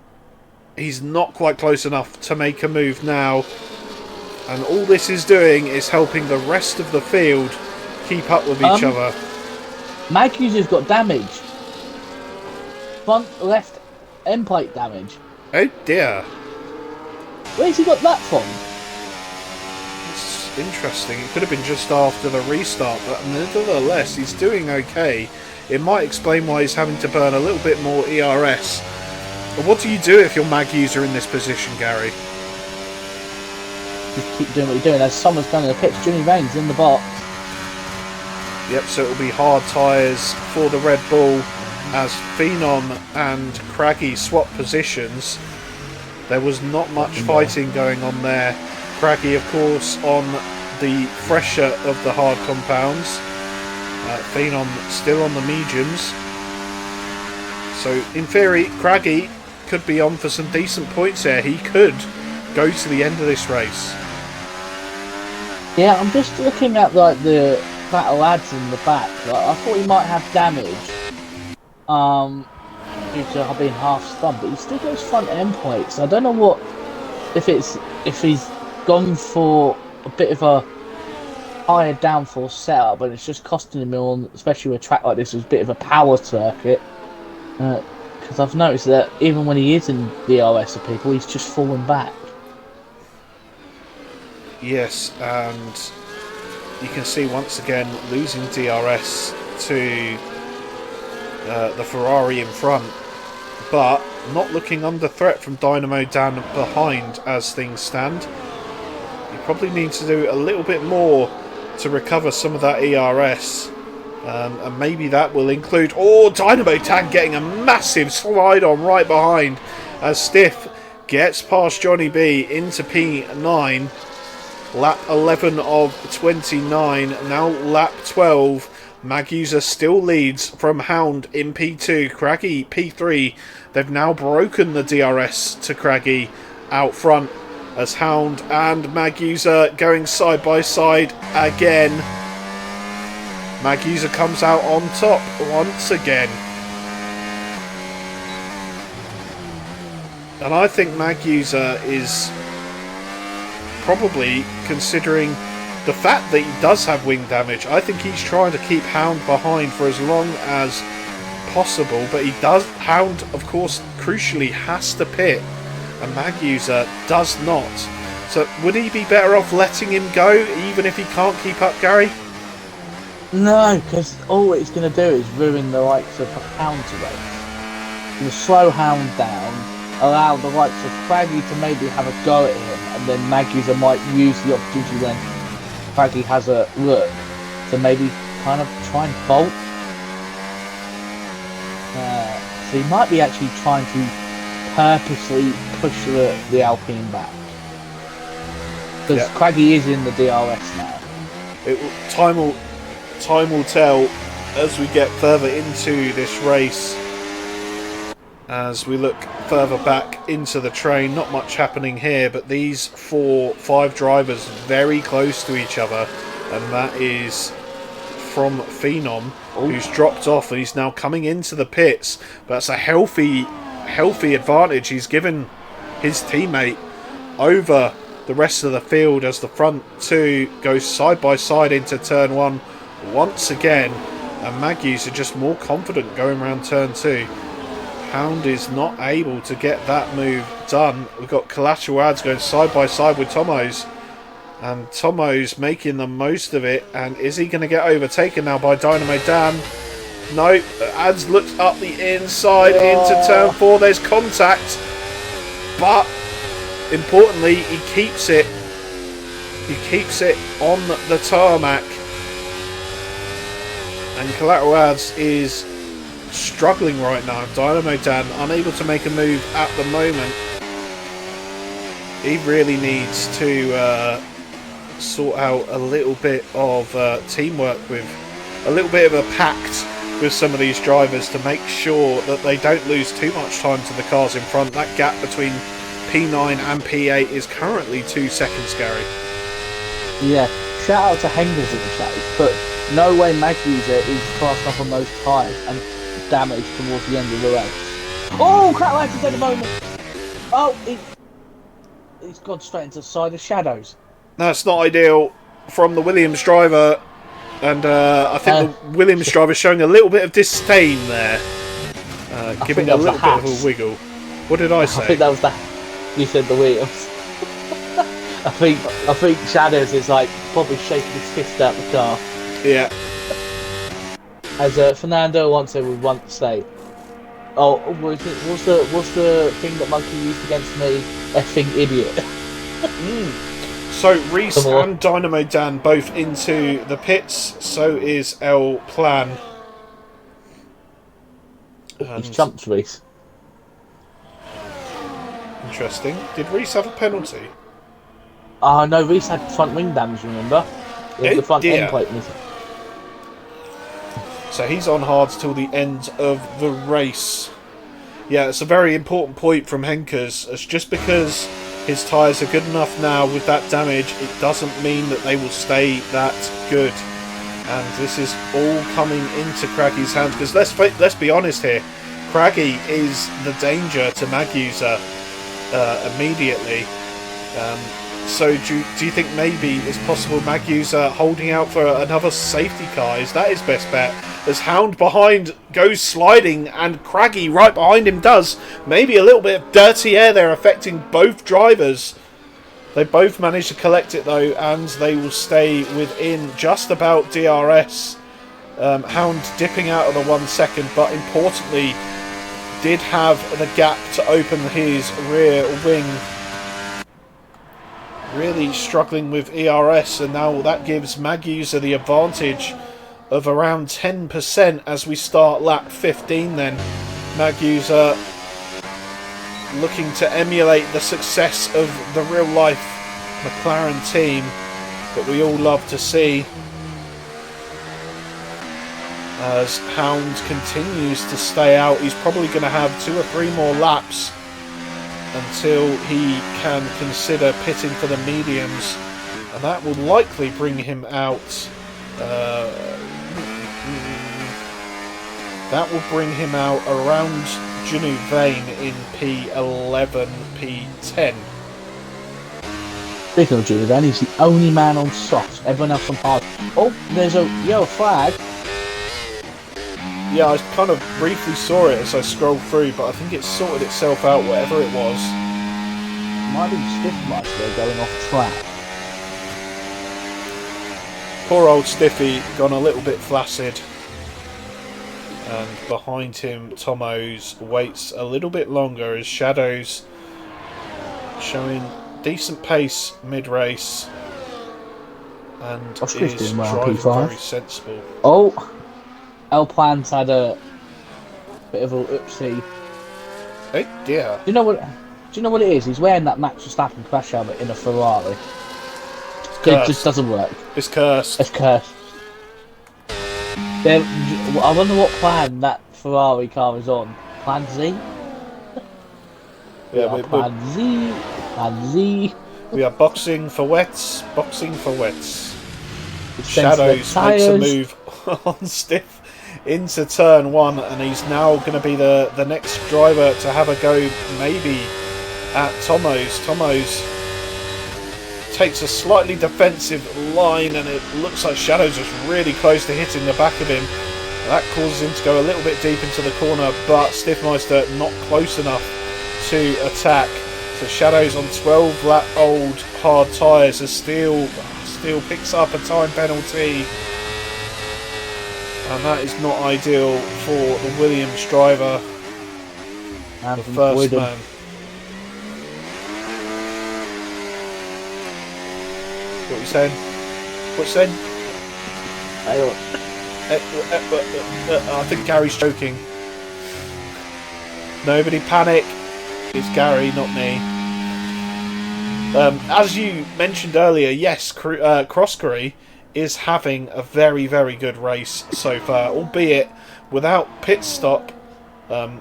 he's not quite close enough to make a move now. And all this is doing is helping the rest of the field keep up with each other. Magusa's got damage. Front left end plate damage. Oh dear. Where's he got that from? It's interesting. It could have been just after the restart, but nevertheless, he's doing okay. It might explain why he's having to burn a little bit more ERS. But what do you do if you're Magusa in this position, Gary? Just keep doing what you're doing. As someone's done in the pits, Jimmy Vane's in the box. Yep, so it'll be hard tyres for the Red Bull as Phenom and Craggy swap positions. There was not much fighting going on there. Craggy, of course, on the fresher of the hard compounds. Phenom still on the mediums. So, in theory, Craggy could be on for some decent points here. He could go to the end of this race. Yeah, I'm just looking at like the battle ads in the back. Like, I thought he might have damage, due to being half stunned, but he still goes front end points. I don't know what if he's gone for a bit of a higher downforce setup, but it's just costing him on, especially with a track like this, it's a bit of a power circuit. Because I've noticed that even when he is in DRS of people, he's just falling back. Yes, and you can see once again losing DRS to the Ferrari in front, but not looking under threat from Dynamo Dan behind as things stand. You probably need to do a little bit more to recover some of that ERS, and maybe that will include Dynamo Dan getting a massive slide on right behind as Stiff gets past Johnny B into P9. Lap 11 of 29, now lap 12. Magusa still leads from Hound in P2, Craggy P3. They've now broken the DRS to Craggy out front as Hound and Magusa going side by side again. Magusa comes out on top once again. And I think Magusa is probably, considering the fact that he does have wing damage, I think he's trying to keep Hound behind for as long as possible, but Hound of course crucially has to pit and Magusa does not. So would he be better off letting him go even if he can't keep up, Gary? No, because all it's going to do is ruin the likes of Hound to race. You'll slow Hound down, allow the likes of Craggy to maybe have a go at him, and then Magusa might use the opportunity when Craggy has a look to maybe kind of try and bolt. So he might be actually trying to purposely push the Alpine back. Because Craggy is in the DRS now. Time will tell as we get further into this race. As we look further back into the train, not much happening here, but these 4-5 drivers very close to each other, and that is from Phenom, who's dropped off and he's now coming into the pits. But that's a healthy advantage he's given his teammate over the rest of the field as the front two goes side by side into turn one once again, and Magusa are just more confident going around turn two. Hound is not able to get that move done. We've got Collateral Ads going side by side with Tomo's, and Tomo's making the most of it. And is he going to get overtaken now by Dynamo Dan? No, Ads looks up the inside into turn four. There's contact, but importantly, he keeps it. He keeps it on the tarmac, and Collateral Ads is struggling right now. Dynamo Dan unable to make a move at the moment. He really needs to sort out a little bit of teamwork, with a little bit of a pact with some of these drivers to make sure that they don't lose too much time to the cars in front. That gap between P9 and P8 is currently 2 seconds, Gary. Yeah, shout out to Hengers in the chat, but no way Magusa is fast up on those tyres and damage towards the end of the race. Oh, crap, like at the moment. Oh, he's gone straight into the side of shadows. That's not ideal from the Williams driver, and I think the Williams driver showing a little bit of disdain there, giving a little bit of a wiggle. What did I say? I think that was you said the Williams. I think Shadows is like probably shaking his fist out the car. Yeah. As Fernando once say, what's the thing that Monkey used against me? Effing idiot. So Reese and Dynamo Dan both into the pits. So is El Plan. He's jumped Reese. Interesting. Did Reese have a penalty? No, Reese had front wing damage, remember? The front end plate missing. So he's on hards till the end of the race. Yeah, it's a very important point from Henkers. It's just because his tyres are good enough now with that damage, it doesn't mean that they will stay that good. And this is all coming into Craggy's hands, because let's be honest here, Craggy is the danger to Magusa immediately. So do you think maybe it's possible Magusa holding out for another safety car? Is that his best bet? As Hound behind goes sliding and Craggy right behind him does. Maybe a little bit of dirty air there affecting both drivers. They both manage to collect it though, and they will stay within just about DRS. Hound dipping out of the 1 second, but importantly did have the gap to open his rear wing. Really struggling with ERS, and now that gives Magusa the advantage of around 10% as we start lap 15 then. Magusa looking to emulate the success of the real life McLaren team that we all love to see, as Hound continues to stay out. He's probably going to have 2 or 3 more laps until he can consider pitting for the mediums, and that will likely bring him out. That will bring him out around Vane in P11, P10. Speaking of Vane, he's the only man on softs. Everyone else on hard. Oh, there's a yellow flag. Yeah, I kind of briefly saw it as I scrolled through, but I think it sorted itself out, whatever it was. Might be Stiffmeister going off track. Poor old Stiffy gone a little bit flaccid. And behind him, Tomo's waits a little bit longer as Shadows showing decent pace mid-race. And is driving very sensible. Oh! El Plan's had a bit of a oopsie. Oh dear. Do you know what it is? He's wearing that Max Verstappen crash helmet in a Ferrari. It just doesn't work. It's cursed. It's cursed. I wonder what plan that Ferrari car is on. Plan Z? Yeah, Plan Z. Plan Z. We are boxing for wets. Boxing for wets. Shadows makes a move on Stiff into turn 1, and he's now going to be the next driver to have a go maybe at Tomo's. Tomo's takes a slightly defensive line, and it looks like Shadows is really close to hitting the back of him. That causes him to go a little bit deep into the corner, but Stiffmeister not close enough to attack. So Shadows on 12 lap old hard tyres as still picks up a time penalty. And that is not ideal for the Williams driver, the first man. What are you saying? What are you saying? I think Gary's joking. Nobody panic. It's Gary, not me. As you mentioned earlier, yes, Crosscurry is having a very, very good race so far, albeit without pit stop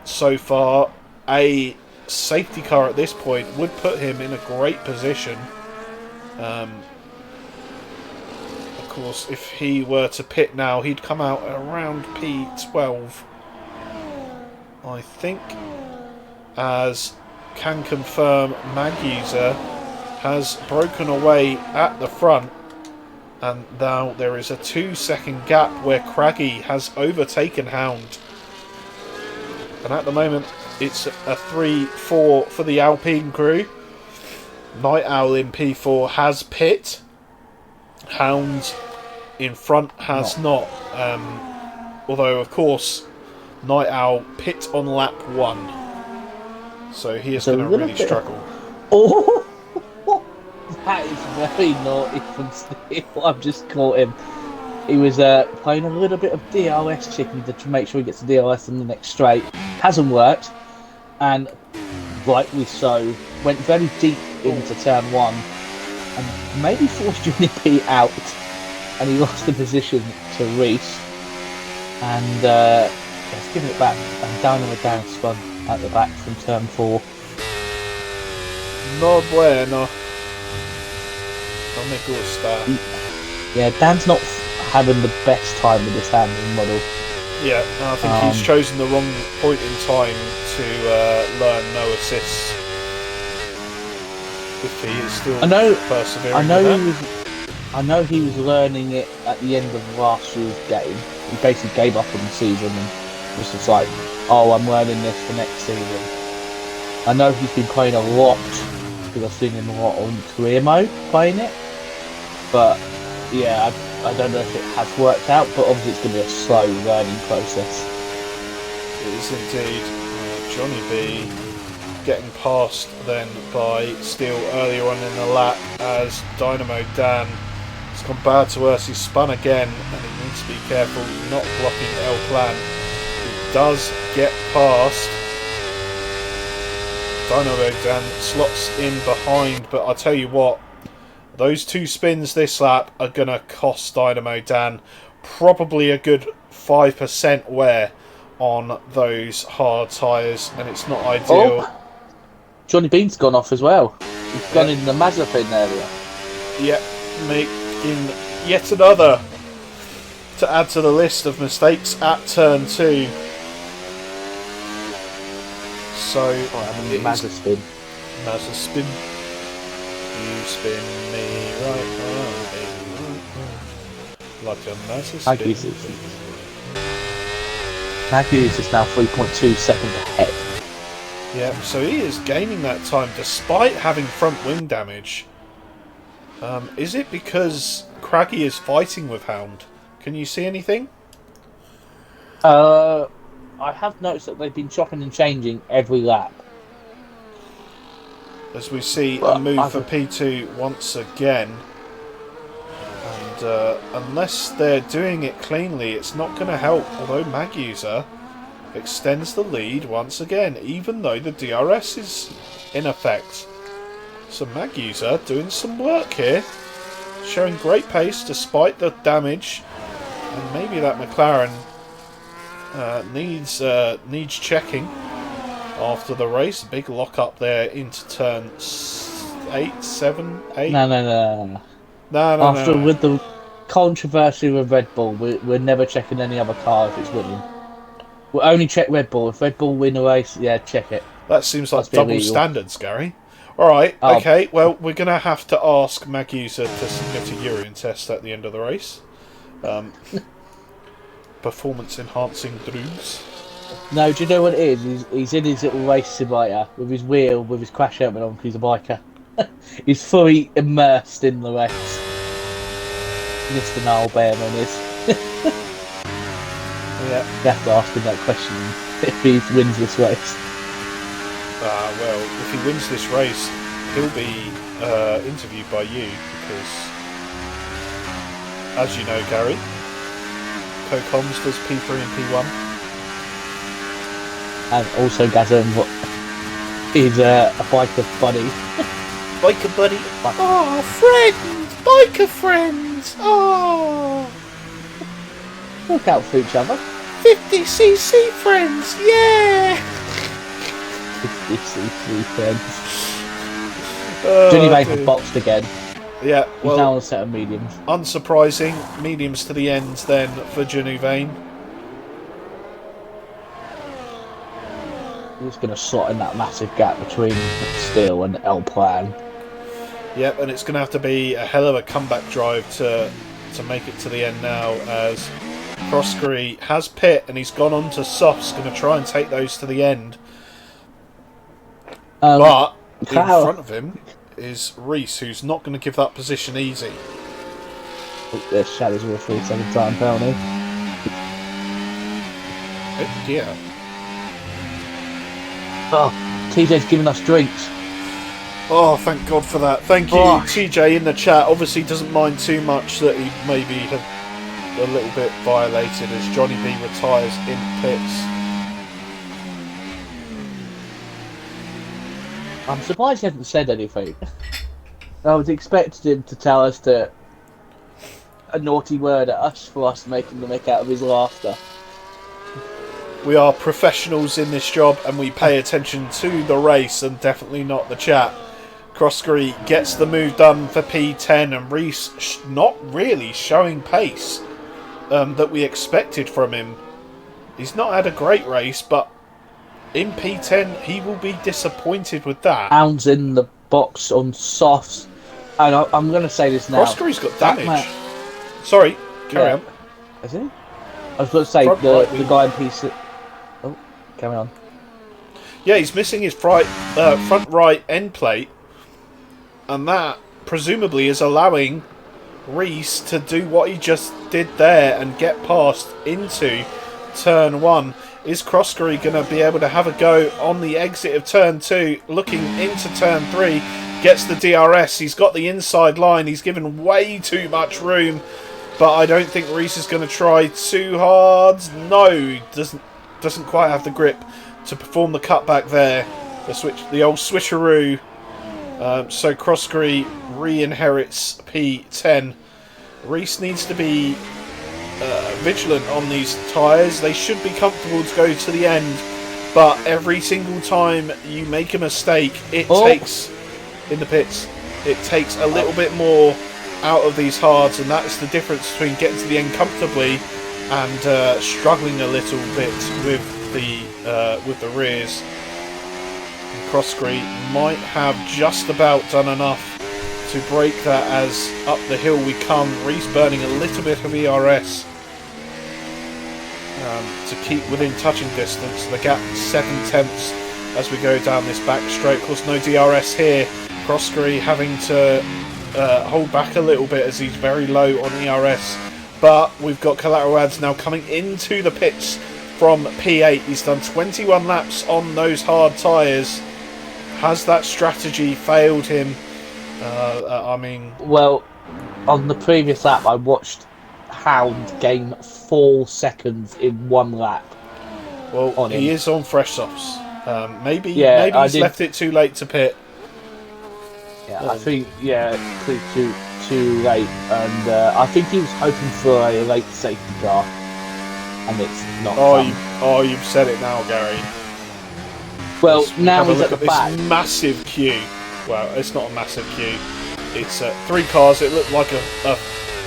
so far. A safety car at this point would put him in a great position. Of course, if he were to pit now, he'd come out around P12, I think, as can confirm Magusa has broken away at the front. And now there is a 2-second gap where Craggy has overtaken Hound. And at the moment, it's a 3-4 for the Alpine crew. Night Owl in P4 has pit. Hound in front has not. Although, of course, Night Owl pit on lap 1. So he is going to really struggle. Oh! That is very naughty from Steve. I've just caught him. He was playing a little bit of DRS chicken to make sure he gets the DRS in the next straight. Hasn't worked, and rightly so. Went very deep into turn 1, and maybe forced Junior out, and he lost the position to Reese. And he's giving it back, and down on the down spun. at the back from turn 4. No bueno. No me gusta. Yeah, Dan's not having the best time with this handling model. Yeah, and I think he's chosen the wrong point in time to learn no assists. If he is still persevering. I know he was learning it at the end of last year's game. He basically gave up on the season and was just like, oh, I'm learning this for next season. I know he's been playing a lot, because I've seen him a lot on career mode playing it. But yeah, I don't know if it has worked out, but obviously it's going to be a slow learning process. It is indeed. Johnny B getting passed then by Steele earlier on in the lap as Dynamo Dan has gone bad to worse. He's spun again and he needs to be careful not blocking El Plan. He does get past. Dynamo Dan slots in behind, but I tell you what, those 2 spins this lap are going to cost Dynamo Dan probably a good 5% wear on those hard tyres, and it's not ideal. Oh, Johnny Bean's gone off as well. He's gone in the Mazepin area. Yep, making yet another to add to the list of mistakes at turn 2. So, Mazepin. Mazepin. You spin me right like a Mazepin. Maggie's is now 3.2 seconds ahead. Yeah, so he is gaining that time despite having front wing damage. Is it because Craggy is fighting with Hound? Can you see anything? I have noticed that they've been chopping and changing every lap. As we see a move for P2 once again. And unless they're doing it cleanly, it's not going to help. Although Maguser extends the lead once again, even though the DRS is in effect. So Maguser doing some work here. Showing great pace despite the damage. And maybe that McLaren needs checking after the race. Big lock up there into turn 8, 7, 8. No. With the controversy with Red Bull, we're never checking any other car if it's winning. We'll only check Red Bull. If Red Bull win a race, yeah, check it. That seems like double standards, Gary. Alright, okay, well, we're going to have to ask Magusa to submit a urine test at the end of the race. Performance-enhancing drugs. No, do you know what it is? He's in his little race simulator with his wheel, with his crash helmet on, because he's a biker. He's fully immersed in the race. Mr. Niall Behrman is. Yeah. You have to ask him that question if he wins this race. Well, if he wins this race, he'll be interviewed by you because, as you know, Gary, Co-Coms does P3 and P1. And also Gazem is a biker buddy. Biker buddy. Oh, friends! Biker friends! Oh! Look out for each other. 50cc friends! Yeah! 50cc friends. Johnny Vapor boxed again. Yeah, well, he's now on a set of mediums. Unsurprising. Mediums to the ends then for Janu Vane. He's going to slot in that massive gap between Steele and El Plan. Yep, and it's going to have to be a hell of a comeback drive to make it to the end now, as Proskery has pit and he's gone on to softs, going to try and take those to the end. But in front of him is Reese, who's not going to give that position easy. Oh, there's Shadows with a 3-second time penalty. Oh dear. Oh, TJ's giving us drinks. Oh, thank God for that. Thank you, TJ, in the chat. Obviously doesn't mind too much that he maybe had a little bit violated as Johnny B retires in pits. I'm surprised he hasn't said anything. I was expecting him to tell us a naughty word at us for us making the mick out of his laughter. We are professionals in this job and we pay attention to the race and definitely not the chat. Croskery gets the move done for P10 and Reese not really showing pace that we expected from him. He's not had a great race, but in P10 he will be disappointed with that. Pounds in the box on softs. And I'm going to say this now. Croskery's got damage. Sorry, carry on. Is he? I was going to say the guy in P6. Oh, carry on. Yeah, he's missing his front right end plate. And that, presumably, is allowing Reese to do what he just did there and get past into turn 1. Is Croskery going to be able to have a go on the exit of turn 2, looking into turn 3, gets the DRS, he's got the inside line, he's given way too much room, but I don't think Reese is going to try too hard. No, doesn't quite have the grip to perform the cutback there. The old switcheroo. So Croskery re-inherits P10. Reese needs to be vigilant on these tyres. They should be comfortable to go to the end, but every single time you make a mistake, it takes in the pits. It takes a little bit more out of these hards, and that's the difference between getting to the end comfortably and struggling a little bit with the rears. Croskery might have just about done enough to break that as up the hill we come. Reese burning a little bit of ERS to keep within touching distance. The gap 7/10 as we go down this backstroke. Of course, no DRS here. Croskery having to hold back a little bit as he's very low on ERS. But we've got collateral ads now coming into the pits from P8. He's done 21 laps on those hard tyres. Has that strategy failed him? Well, on the previous lap, I watched Hound gain 4 seconds in 1 lap. Well, he is on fresh softs. Maybe he's left it too late to pit. Yeah, I think too late, and I think he was hoping for a late safety car, and it's not. You've said it now, Gary. Well, now he's at the back. This massive queue. Well, it's not a massive queue. It's 3 cars. It looked like a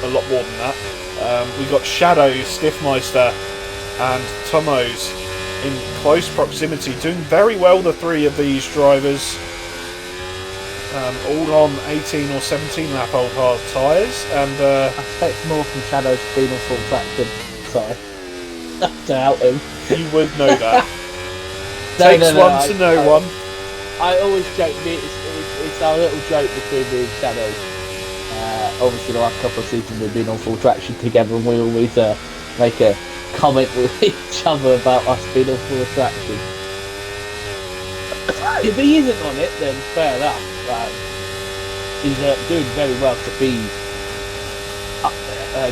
lot more than that. We got Shadow, Stiffmeister, and Tomos in close proximity, doing very well. The 3 of these drivers, all on 18 or 17 lap old hard tyres, and I expect more from Shadow's being on full traction. Sorry, to out him. You would know that. Takes one to know one. I always joke, it's our little joke between me and Shadow. Obviously, the last couple of seasons we've been on full traction together, and we always make a comment with each other about us being on full traction. If he isn't on it, then fair enough. He's doing very well to be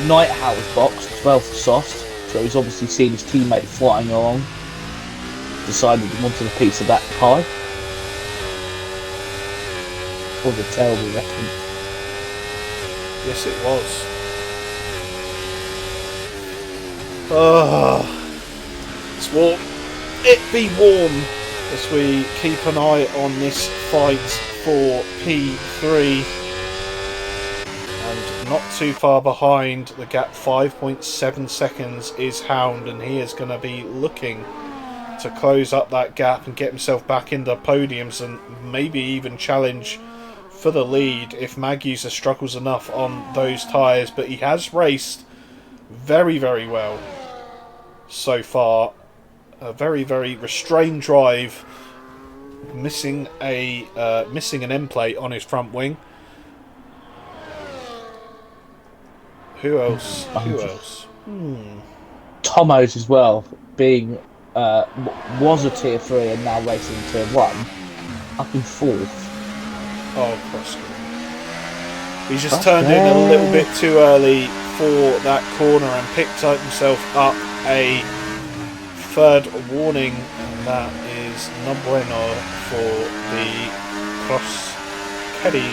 Nighthowl's box, 12th soft, so he's obviously seen his teammate flying along. Decided he wanted a piece of that pie. Was a terrible reference. Yes, it was. It's warm. It be warm as we keep an eye on this fight for P3. And not too far behind, the gap 5.7 seconds is Hound, and he is going to be looking to close up that gap and get himself back into podiums and maybe even challenge for the lead if Maguser struggles enough on those tyres. But he has raced very, very well so far. A very, very restrained drive, missing an end plate on his front wing. Who else? Tomos as well, being was a tier 3 and now racing tier 1, up in 4th. Oh, Croskery. He's just turned in a little bit too early for that corner and picked himself up a 3rd warning, and that is no bueno for the Croskery.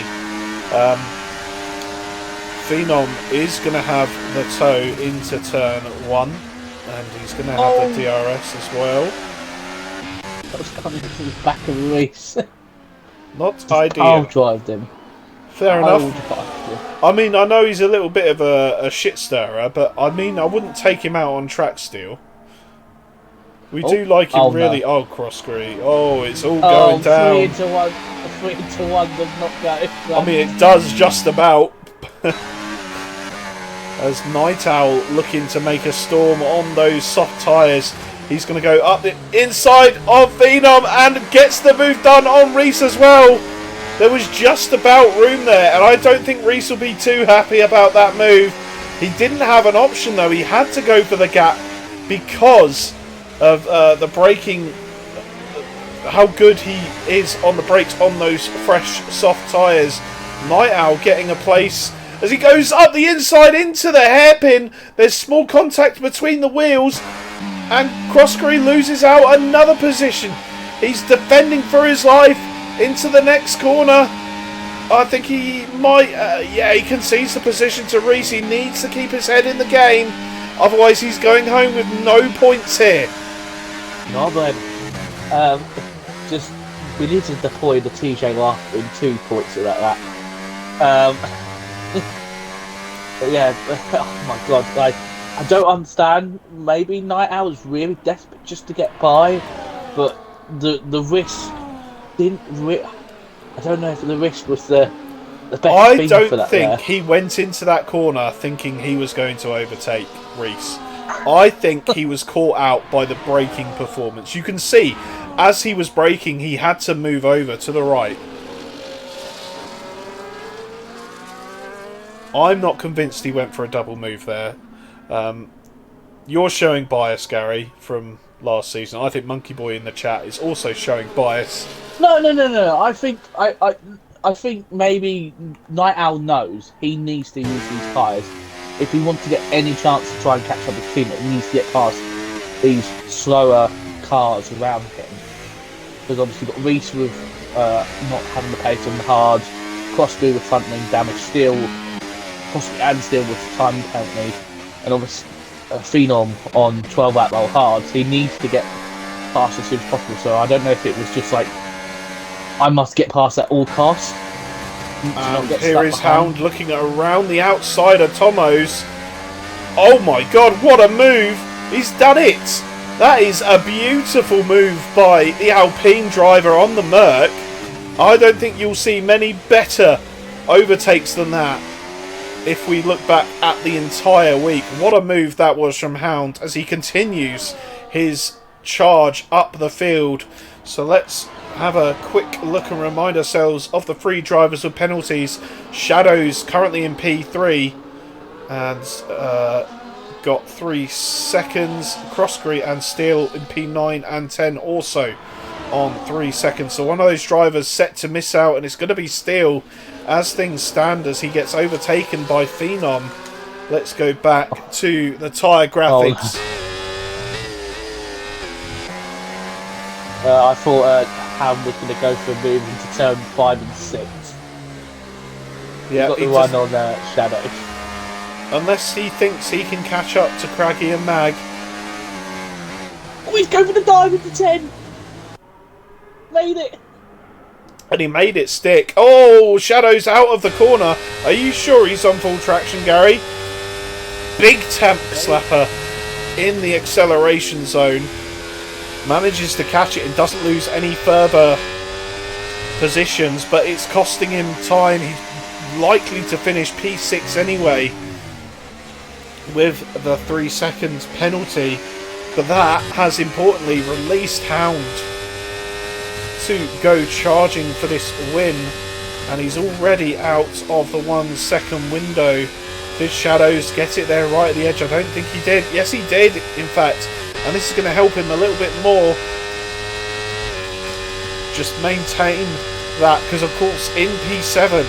Phenom is going to have the tow into turn 1. And he's going to have the Oh, DRS as well. that was coming to the back of Reese. Not Just pile ideal. drive them. Fair Pile enough. drive them. I mean, I know he's a little bit of a shit stirrer, but I mean, I wouldn't take him out on track steel. We Oh, do like him oh really. no. Oh, Crossgree. Oh, it's all Oh, going down. 3-1. A 3-1 does not go. I mean, it does just about. As Night Owl looking to make a storm on those soft tyres. He's going to go up the inside of Phenom and gets the move done on Reese as well. There was just about room there, and I don't think Reese will be too happy about that move. He didn't have an option though. He had to go for the gap because of the braking, how good he is on the brakes on those fresh soft tyres. Night Owl getting a place as he goes up the inside into the hairpin. There's small contact between the wheels, and Crossgree loses out another position. He's defending for his life into the next corner. I think he might, yeah, he concedes the position to Reese. He needs to keep his head in the game, otherwise he's going home with no points here. No, but just we need to deploy the TJ Laugh in 2 points about that. But yeah, oh my god, like, I don't understand. Maybe Night Owl was really desperate just to get by, but the risk didn't. I don't know if the risk was the best I thing don't for that think there. he went into that corner thinking he was going to overtake Reese. I think he was caught out by the braking performance. You can see, as he was braking, he had to move over to the right. I'm not convinced he went for a double move there. You're showing bias, Gary, from last season. I think Monkey Boy in the chat is also showing bias. No. I think I think maybe Night Owl knows he needs to use these tyres if he wants to get any chance to try and catch up with Phoenix. He needs to get past these slower cars around him, because obviously you've got Reese with not having the pace on the hard, Crossby with front wing damage, Steel possibly and Steel with time penalty, and obviously Phenom on 12 lap roll hards. He needs to get past as soon as possible. So I don't know if it was just like, I must get past at all costs. And here is Hound looking around the outside of Tomo's. Oh my god, what a move! He's done it! That is a beautiful move by the Alpine driver on the Merc. I don't think you'll see many better overtakes than that if we look back at the entire week. What a move that was from Hound as he continues his charge up the field. So let's have a quick look and remind ourselves of the 3 drivers with penalties. Shadows currently in P3 and got 3 seconds. Crossgree and Steel in P9 and 10 also on 3 seconds. So one of those drivers set to miss out, and it's going to be Steel as things stand as he gets overtaken by Phenom. Let's go back to the tyre graphics. I thought Ham was going to go for a move into turn 5 and 6. Yeah, Got the one on Shadow. Unless he thinks he can catch up to Craggy and Mag. Oh, he's going for the dive into 10! Made it! And he made it stick. Oh, Shadow's out of the corner. Are you sure he's on full traction, Gary? Big temp slapper in the acceleration zone. Manages to catch it and doesn't lose any further positions, but it's costing him time. He's likely to finish P6 anyway with the 3 seconds penalty. But that has importantly released Hound to go charging for this win, and he's already out of the 1 second window. Did Shadows get it there right at the edge? I don't think he did. Yes, he did, in fact. And this is going to help him a little bit more. Just maintain that, because of course in P7,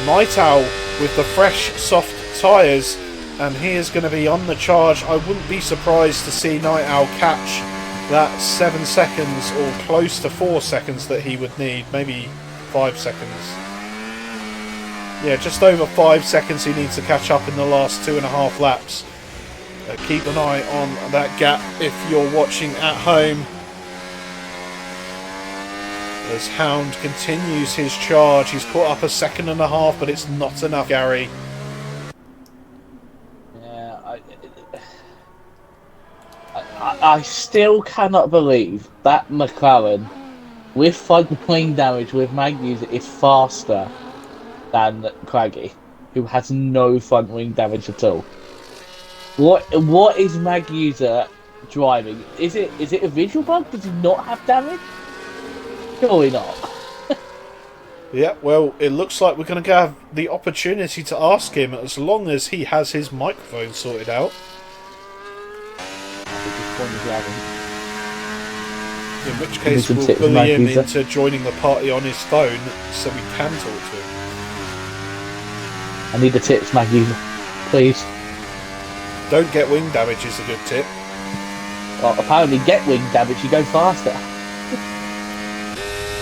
Night Owl with the fresh soft tyres, and he is going to be on the charge. I wouldn't be surprised to see Night Owl catch that 7 seconds or close to 4 seconds that he would need. Maybe 5 seconds. Yeah, just over 5 seconds he needs to catch up in the last 2.5 laps. Keep an eye on that gap if you're watching at home. As Hound continues his charge, he's caught up a second and a half, but it's not enough, Gary. Yeah, I still cannot believe that McLaren, with front wing damage, with mag user, is faster than Craggy, who has no front wing damage at all. What is mag user driving? Is it a visual bug? Does he not have damage? Surely not. Yeah, well, it looks like we're going to have the opportunity to ask him as long as he has his microphone sorted out. In which case, we'll bully him into joining the party on his phone so we can talk to him. I need the tips, mag user. Please. Don't get wing damage is a good tip. Well, apparently get wing damage, you go faster.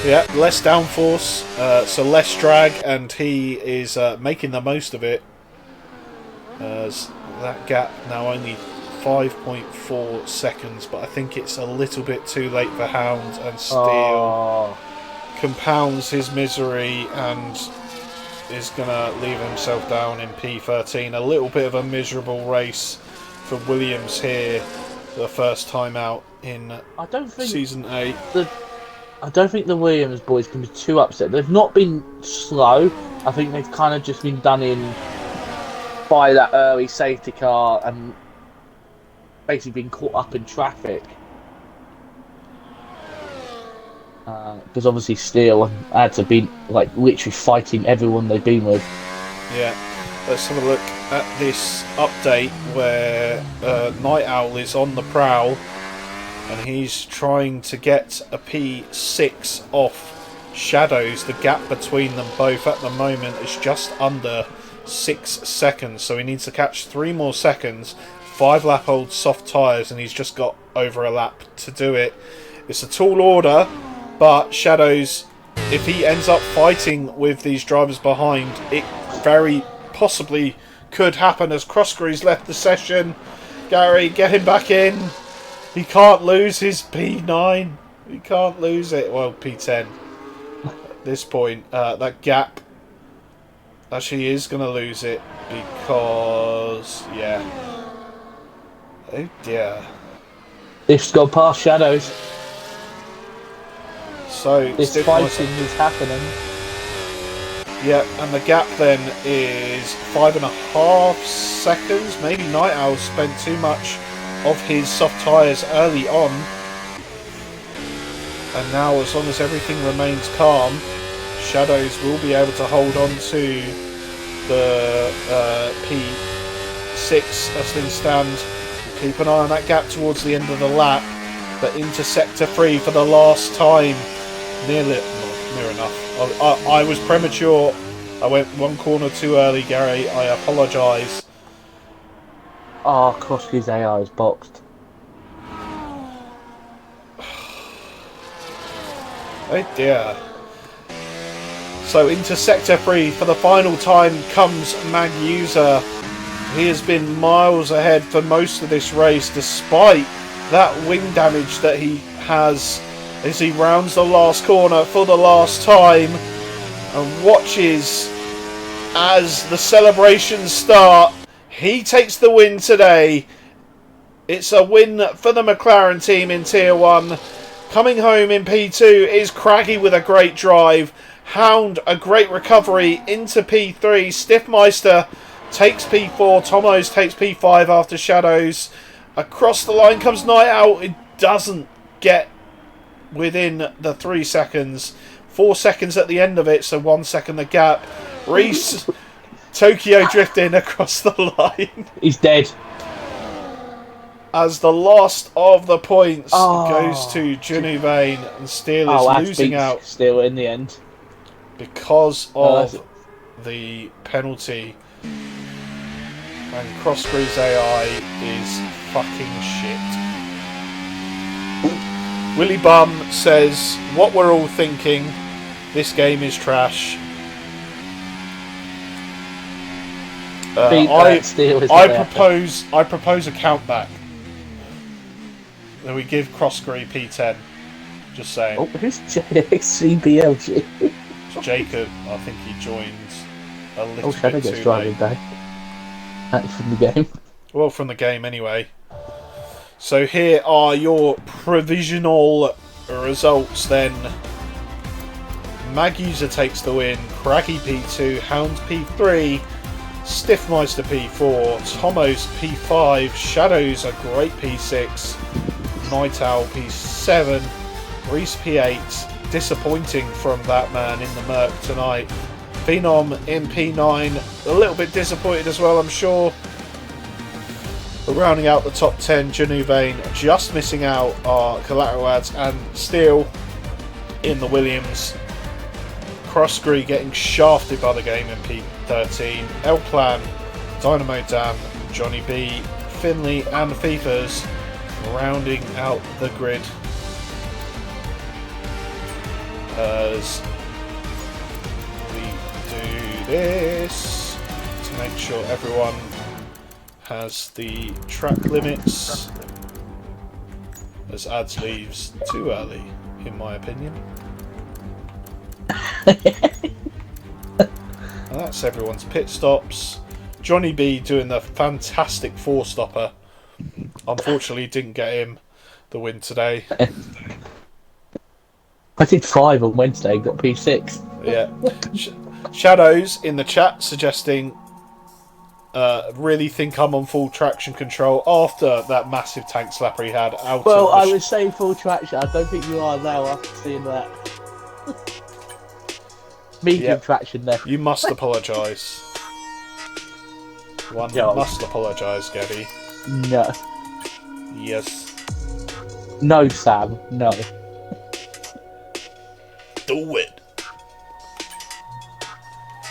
Yeah, less downforce, so less drag, and he is making the most of it. As that gap now only 5.4 seconds, but I think it's a little bit too late for Hound, and Steele compounds his misery and is going to leave himself down in P13. A little bit of a miserable race for Williams here, the first time out in Season 8. I don't think the Williams boys can be too upset. They've not been slow. I think they've kind of just been done in by that early safety car and basically been caught up in traffic. Because obviously Steele had to be like literally fighting everyone they've been with. Yeah, let's have a look at this update where Night Owl is on the prowl. And he's trying to get a P6 off Shadows. The gap between them both at the moment is just under 6 seconds. So he needs to catch 3 more seconds. 5-lap-old soft tyres, and he's just got over a lap to do it. It's a tall order, but Shadows, if he ends up fighting with these drivers behind, it very possibly could happen as Crossgreaves left the session. Gary, get him back in. He can't lose his P9. He can't lose it. Well, P10. At this point, that gap actually is going to lose it because, yeah. Oh dear. It's gone past Shadows. So this fighting is happening. Yeah, and the gap then is 5.5 seconds. Maybe Night Owl spent too much of his soft tyres early on, and now as long as everything remains calm, Shadows will be able to hold on to the P6 as things stand. Keep an eye on that gap towards the end of the lap, but into sector 3 for the last time. Near enough. I was premature. I went one corner too early, Gary. I apologise. Oh, Koski's AI is boxed. Oh dear. So into Sector 3 for the final time comes Mag User. He has been miles ahead for most of this race, despite that wing damage that he has as he rounds the last corner for the last time and watches as the celebrations start. He takes the win today. It's a win for the McLaren team in Tier 1. Coming home in P2 is Craggy with a great drive. Hound, a great recovery into P3. Stiffmeister takes P4. Tomos takes P5 after Shadows. Across the line comes Night Owl. It doesn't get within the 3 seconds. 4 seconds at the end of it, so 1 second the gap. Reese... Tokyo drifting across the line. He's dead. As the last of the points goes to Genuvain, and Steele is losing out. Still in the end. Because of the penalty. And Crossgreaves AI is fucking shit. Willy Bum says, what we're all thinking, this game is trash. Beat I that steal is I what they have to- propose a countback. That we give Crossgree P10. Just saying. Oh, who's JXCBLG? It's Jacob. I think he joined a little Oh, Shadow bit gets too driving late. day. That's from the game. Well, from the game anyway. So here are your provisional results then. Maguser takes the win, Craggy P2, Hound P3, Stiffmeister P4, Tomos P5, Shadows a great P6, Night Owl P7, Reese P8, disappointing from that man in the Merc tonight, Phenom in P9, a little bit disappointed as well I'm sure. But rounding out the top 10, Januvane just missing out are Collateral Ads and Steele in the Williams. Crossgree getting shafted by the game in P13. El Plan, Dynamo Dan, Johnny B, Finley and Fifas rounding out the grid. As we do this to make sure everyone has the track limits, as Ads leaves too early, in my opinion. And that's everyone's pit stops. Johnny B doing the fantastic four-stopper. Unfortunately, didn't get him the win today. I did 5 on Wednesday, got P6. Yeah. Shadows in the chat suggesting really think I'm on full traction control after that massive tank slapper he had out. Well, of the I would say full traction. I don't think you are now after seeing that. Medium traction there. You must apologise. One must apologise, Gabby. No. Yes. No, Sam. No. Do it.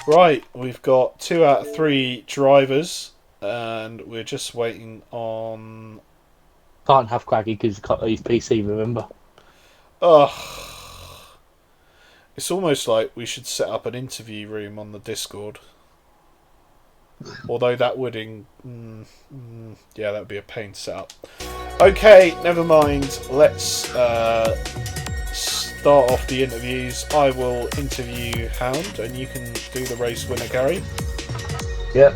Right, we've got 2 out of 3 drivers, and we're just waiting on. Can't have Craggy because he's PC, remember? Ugh. It's almost like we should set up an interview room on the Discord. Although that would yeah, that would be a pain to set up. Okay, never mind. Let's start off the interviews. I will interview Hound, and you can do the race winner, Gary. Yep.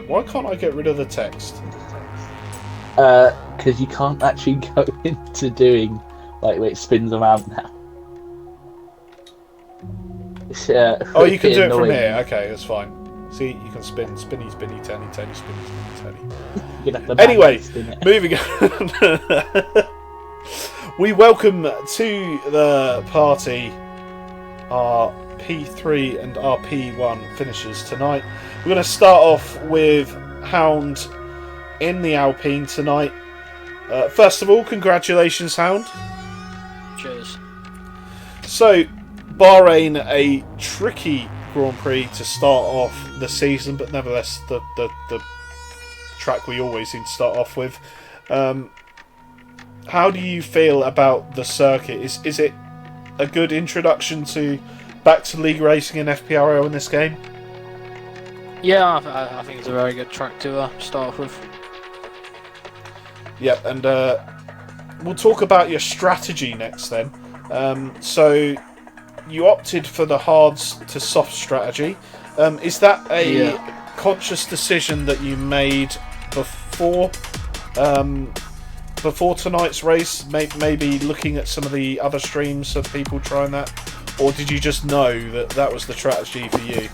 Why can't I get rid of the text? Because you can't actually go into doing like where it spins around now. Oh, you can do it from here. Okay, that's fine. See, you can spin, spinny, spinny, tenny, tenny, spinny, spinny, tenny. Anyway, moving on. We welcome to the party our P3 and our P1 finishers tonight. We're going to start off with Hound in the Alpine tonight. First of all, congratulations, Hound. Cheers. So, Bahrain, a tricky Grand Prix to start off the season, but nevertheless the track we always seem to start off with. How do you feel about the circuit? Is it a good introduction back to league racing and FPRL in this game? Yeah, I think it's a very good track to start off with. Yep, and we'll talk about your strategy next then. So you opted for the hards to soft strategy. Is that a conscious decision that you made before tonight's race? Maybe looking at some of the other streams of people trying that, or did you just know that was the strategy for you?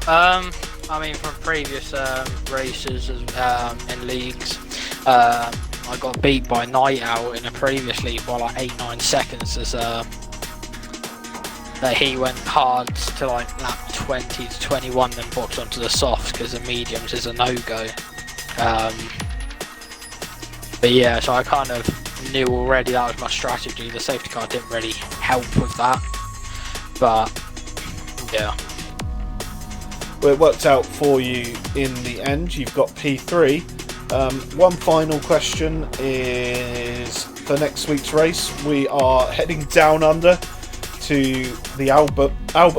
I mean, from previous races in leagues, I got beat by Night Owl in a previous league by like 8-9 seconds as that he went hard to like lap 20 to 21, then boxed onto the softs because the mediums is a no-go. But yeah, so I kind of knew already that was my strategy. The safety car didn't really help with that, but yeah. Well, it worked out for you in the end. You've got P3. One final question is for next week's race. We are heading down under to the Albert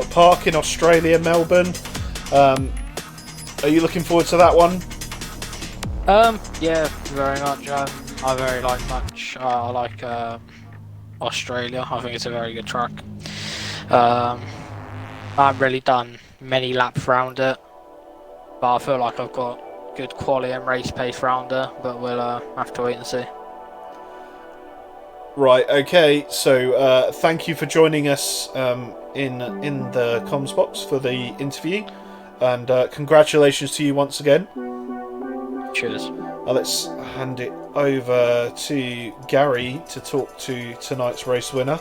Park in Australia, Melbourne. Are you looking forward to that one? Yeah, very much. I very much. I like Australia. I think it's a very good track. I haven't really done many laps around it, but I feel like I've got good quality and race pace around it. But we'll have to wait and see. Right. Okay. So thank you for joining us in the comms box for the interview, and congratulations to you once again. Cheers. Let's hand it over to Gary to talk to tonight's race winner.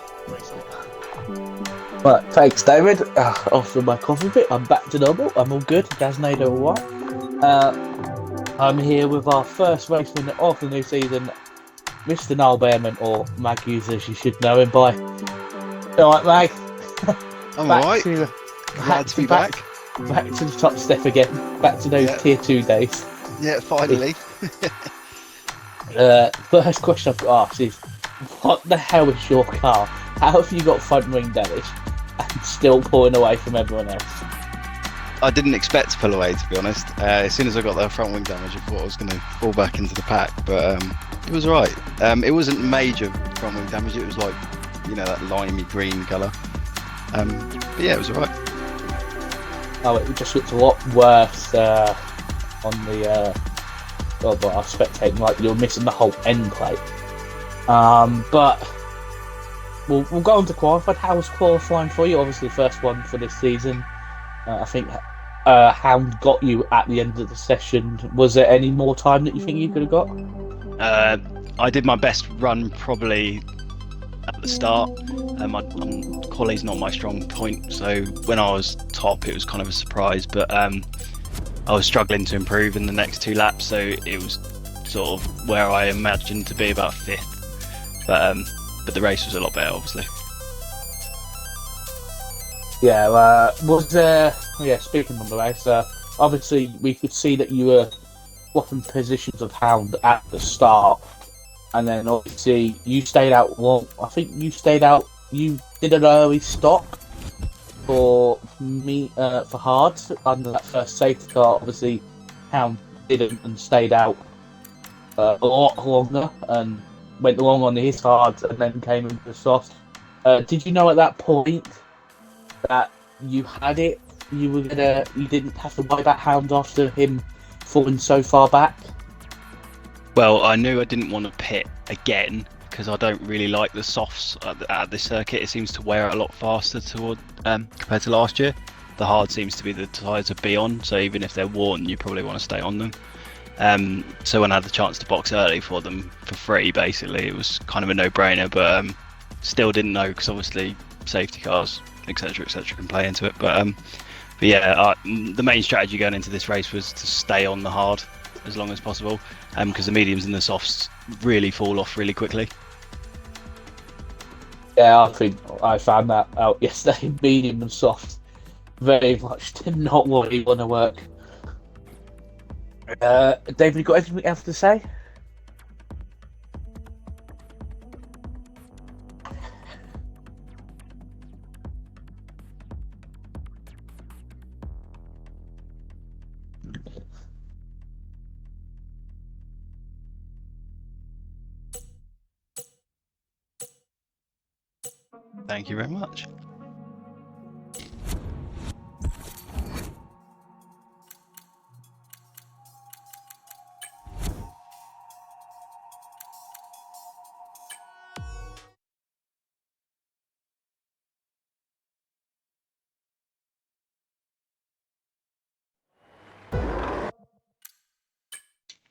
Right, thanks, David. After my coffee bit, I'm back to normal. I'm all good. Dasnado all right. I'm here with our first race winner of the new season, Mr. Niall Behrman, or Mag Hughes, as you should know him by. All right, Mag. I'm alright. Glad to be back. Back to the top step again. Back to those tier 2 days. Yeah, finally. First question I've got asked is, what the hell is your car? How have you got front wing damage and still pulling away from everyone else? I didn't expect to pull away, to be honest. As soon as I got that front wing damage, I thought I was going to fall back into the pack, but it was alright. It wasn't major front wing damage, it was like, that limey green colour. But yeah, it was alright. Oh, it just looked a lot worse on the I was spectating, like you're missing the whole end plate. But we'll go on to qualified. How was qualifying for you? Obviously, the first one for this season. I think Hound got you at the end of the session. Was there any more time that you think you could have got? I did my best run probably at the start. Quali's not my strong point, so when I was top, it was kind of a surprise. But I was struggling to improve in the next 2 laps, so it was sort of where I imagined to be, about 5th. But the race was a lot better, obviously. Yeah, was there... Yeah, speaking of the race, obviously we could see that you were swapping positions of Hound at the start, and then obviously you stayed out long. I think you stayed out... You did an early stop for me, for hard under that first safety car. Obviously, Hound didn't and stayed out a lot longer and went along on his hard and then came into the soft. Did you know at that point that you had it? You didn't have to worry about Hound after him falling so far back? Well, I knew I didn't want to pit again because I don't really like the softs at this circuit. It seems to wear a lot faster compared to last year. The hard seems to be the tyre to be on, so even if they're worn, you probably want to stay on them. So when I had the chance to box early for them for free, basically, it was kind of a no-brainer, but still didn't know because obviously safety cars, etc., can play into it. But yeah, the main strategy going into this race was to stay on the hard as long as possible, because the mediums and the softs really fall off really quickly. Yeah, I think I found that out yesterday. Medium and soft very much did not really want to work. David, you got anything else to say? Thank you very much.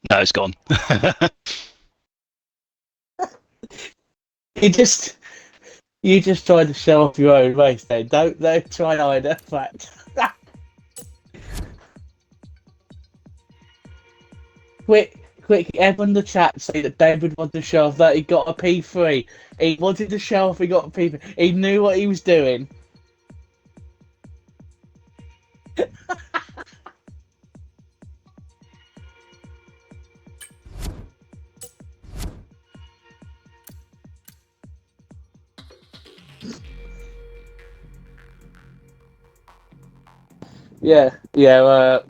No, it's gone. You just tried to show off your own race, then. Don't try hide that fact. quick, everyone in the chat say that David wanted to show off that he got a P3. He wanted to show off he got a P3. He knew what he was doing.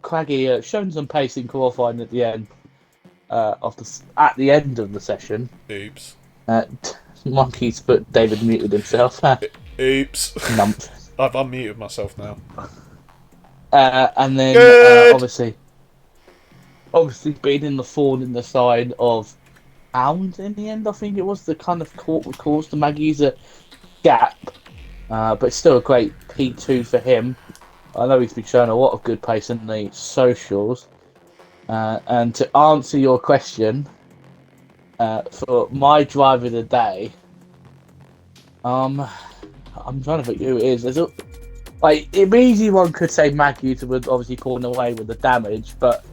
Craggy shown some pace in qualifying at the end. At the end of the session, Oops. Monkey's but David muted himself. Oops. Numph. I've unmuted myself now. And then Good. obviously being in the thorn in the side of Hound in the end, I think it was the kind of caused the Maggies a gap, but it's still a great P2 for him. I know he's been showing a lot of good pace in the socials. And to answer your question, for my driver of the day, I'm trying to think who it is. Easy one could say Maggie would obviously pulling away with the damage, but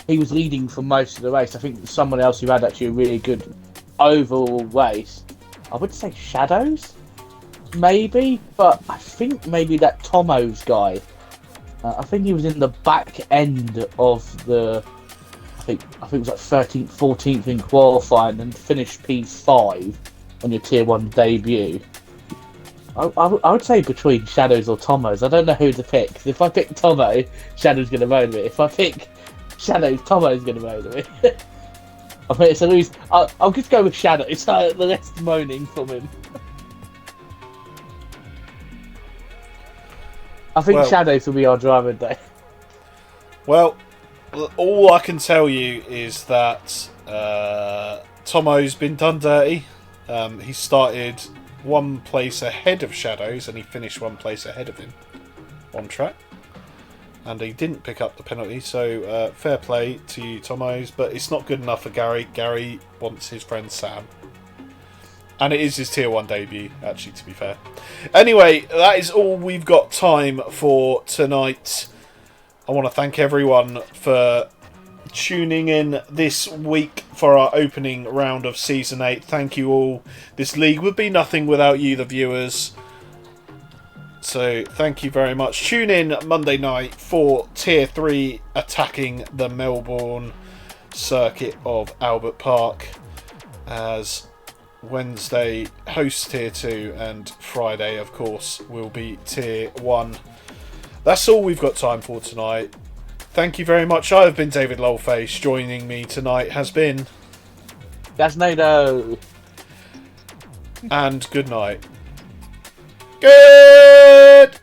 he was leading for most of the race. I think someone else who had actually a really good overall race, I would say Shadows, maybe, but I think maybe that Tomo's guy. I think he was in the back end of the. I think it was like 13th, 14th in qualifying and finished P5 on your Tier 1 debut. I would say between Shadows or Tomos. I don't know who to pick. If I pick Tomo, Shadow's going to roll it. If I pick Shadows, Tomo's going to roll it. I mean, it's a lose. I'll just go with Shadows. The rest moaning from him. I think Shadows will be our driver today. Well, all I can tell you is that Tomo's been done dirty. He started one place ahead of Shadows and he finished one place ahead of him on track. And he didn't pick up the penalty, so fair play to you, Tomo's, but it's not good enough for Gary. Gary wants his friend Sam. And it is his Tier 1 debut, actually, to be fair. Anyway, that is all we've got time for tonight. I want to thank everyone for tuning in this week for our opening round of Season 8. Thank you all. This league would be nothing without you, the viewers. So, thank you very much. Tune in Monday night for Tier 3 attacking the Melbourne circuit of Albert Park, as Wednesday hosts Tier 2 and Friday, of course, will be Tier 1. That's all we've got time for tonight. Thank you very much. I have been David Lolface. Joining me tonight has been... Gasnado. And good night. Good!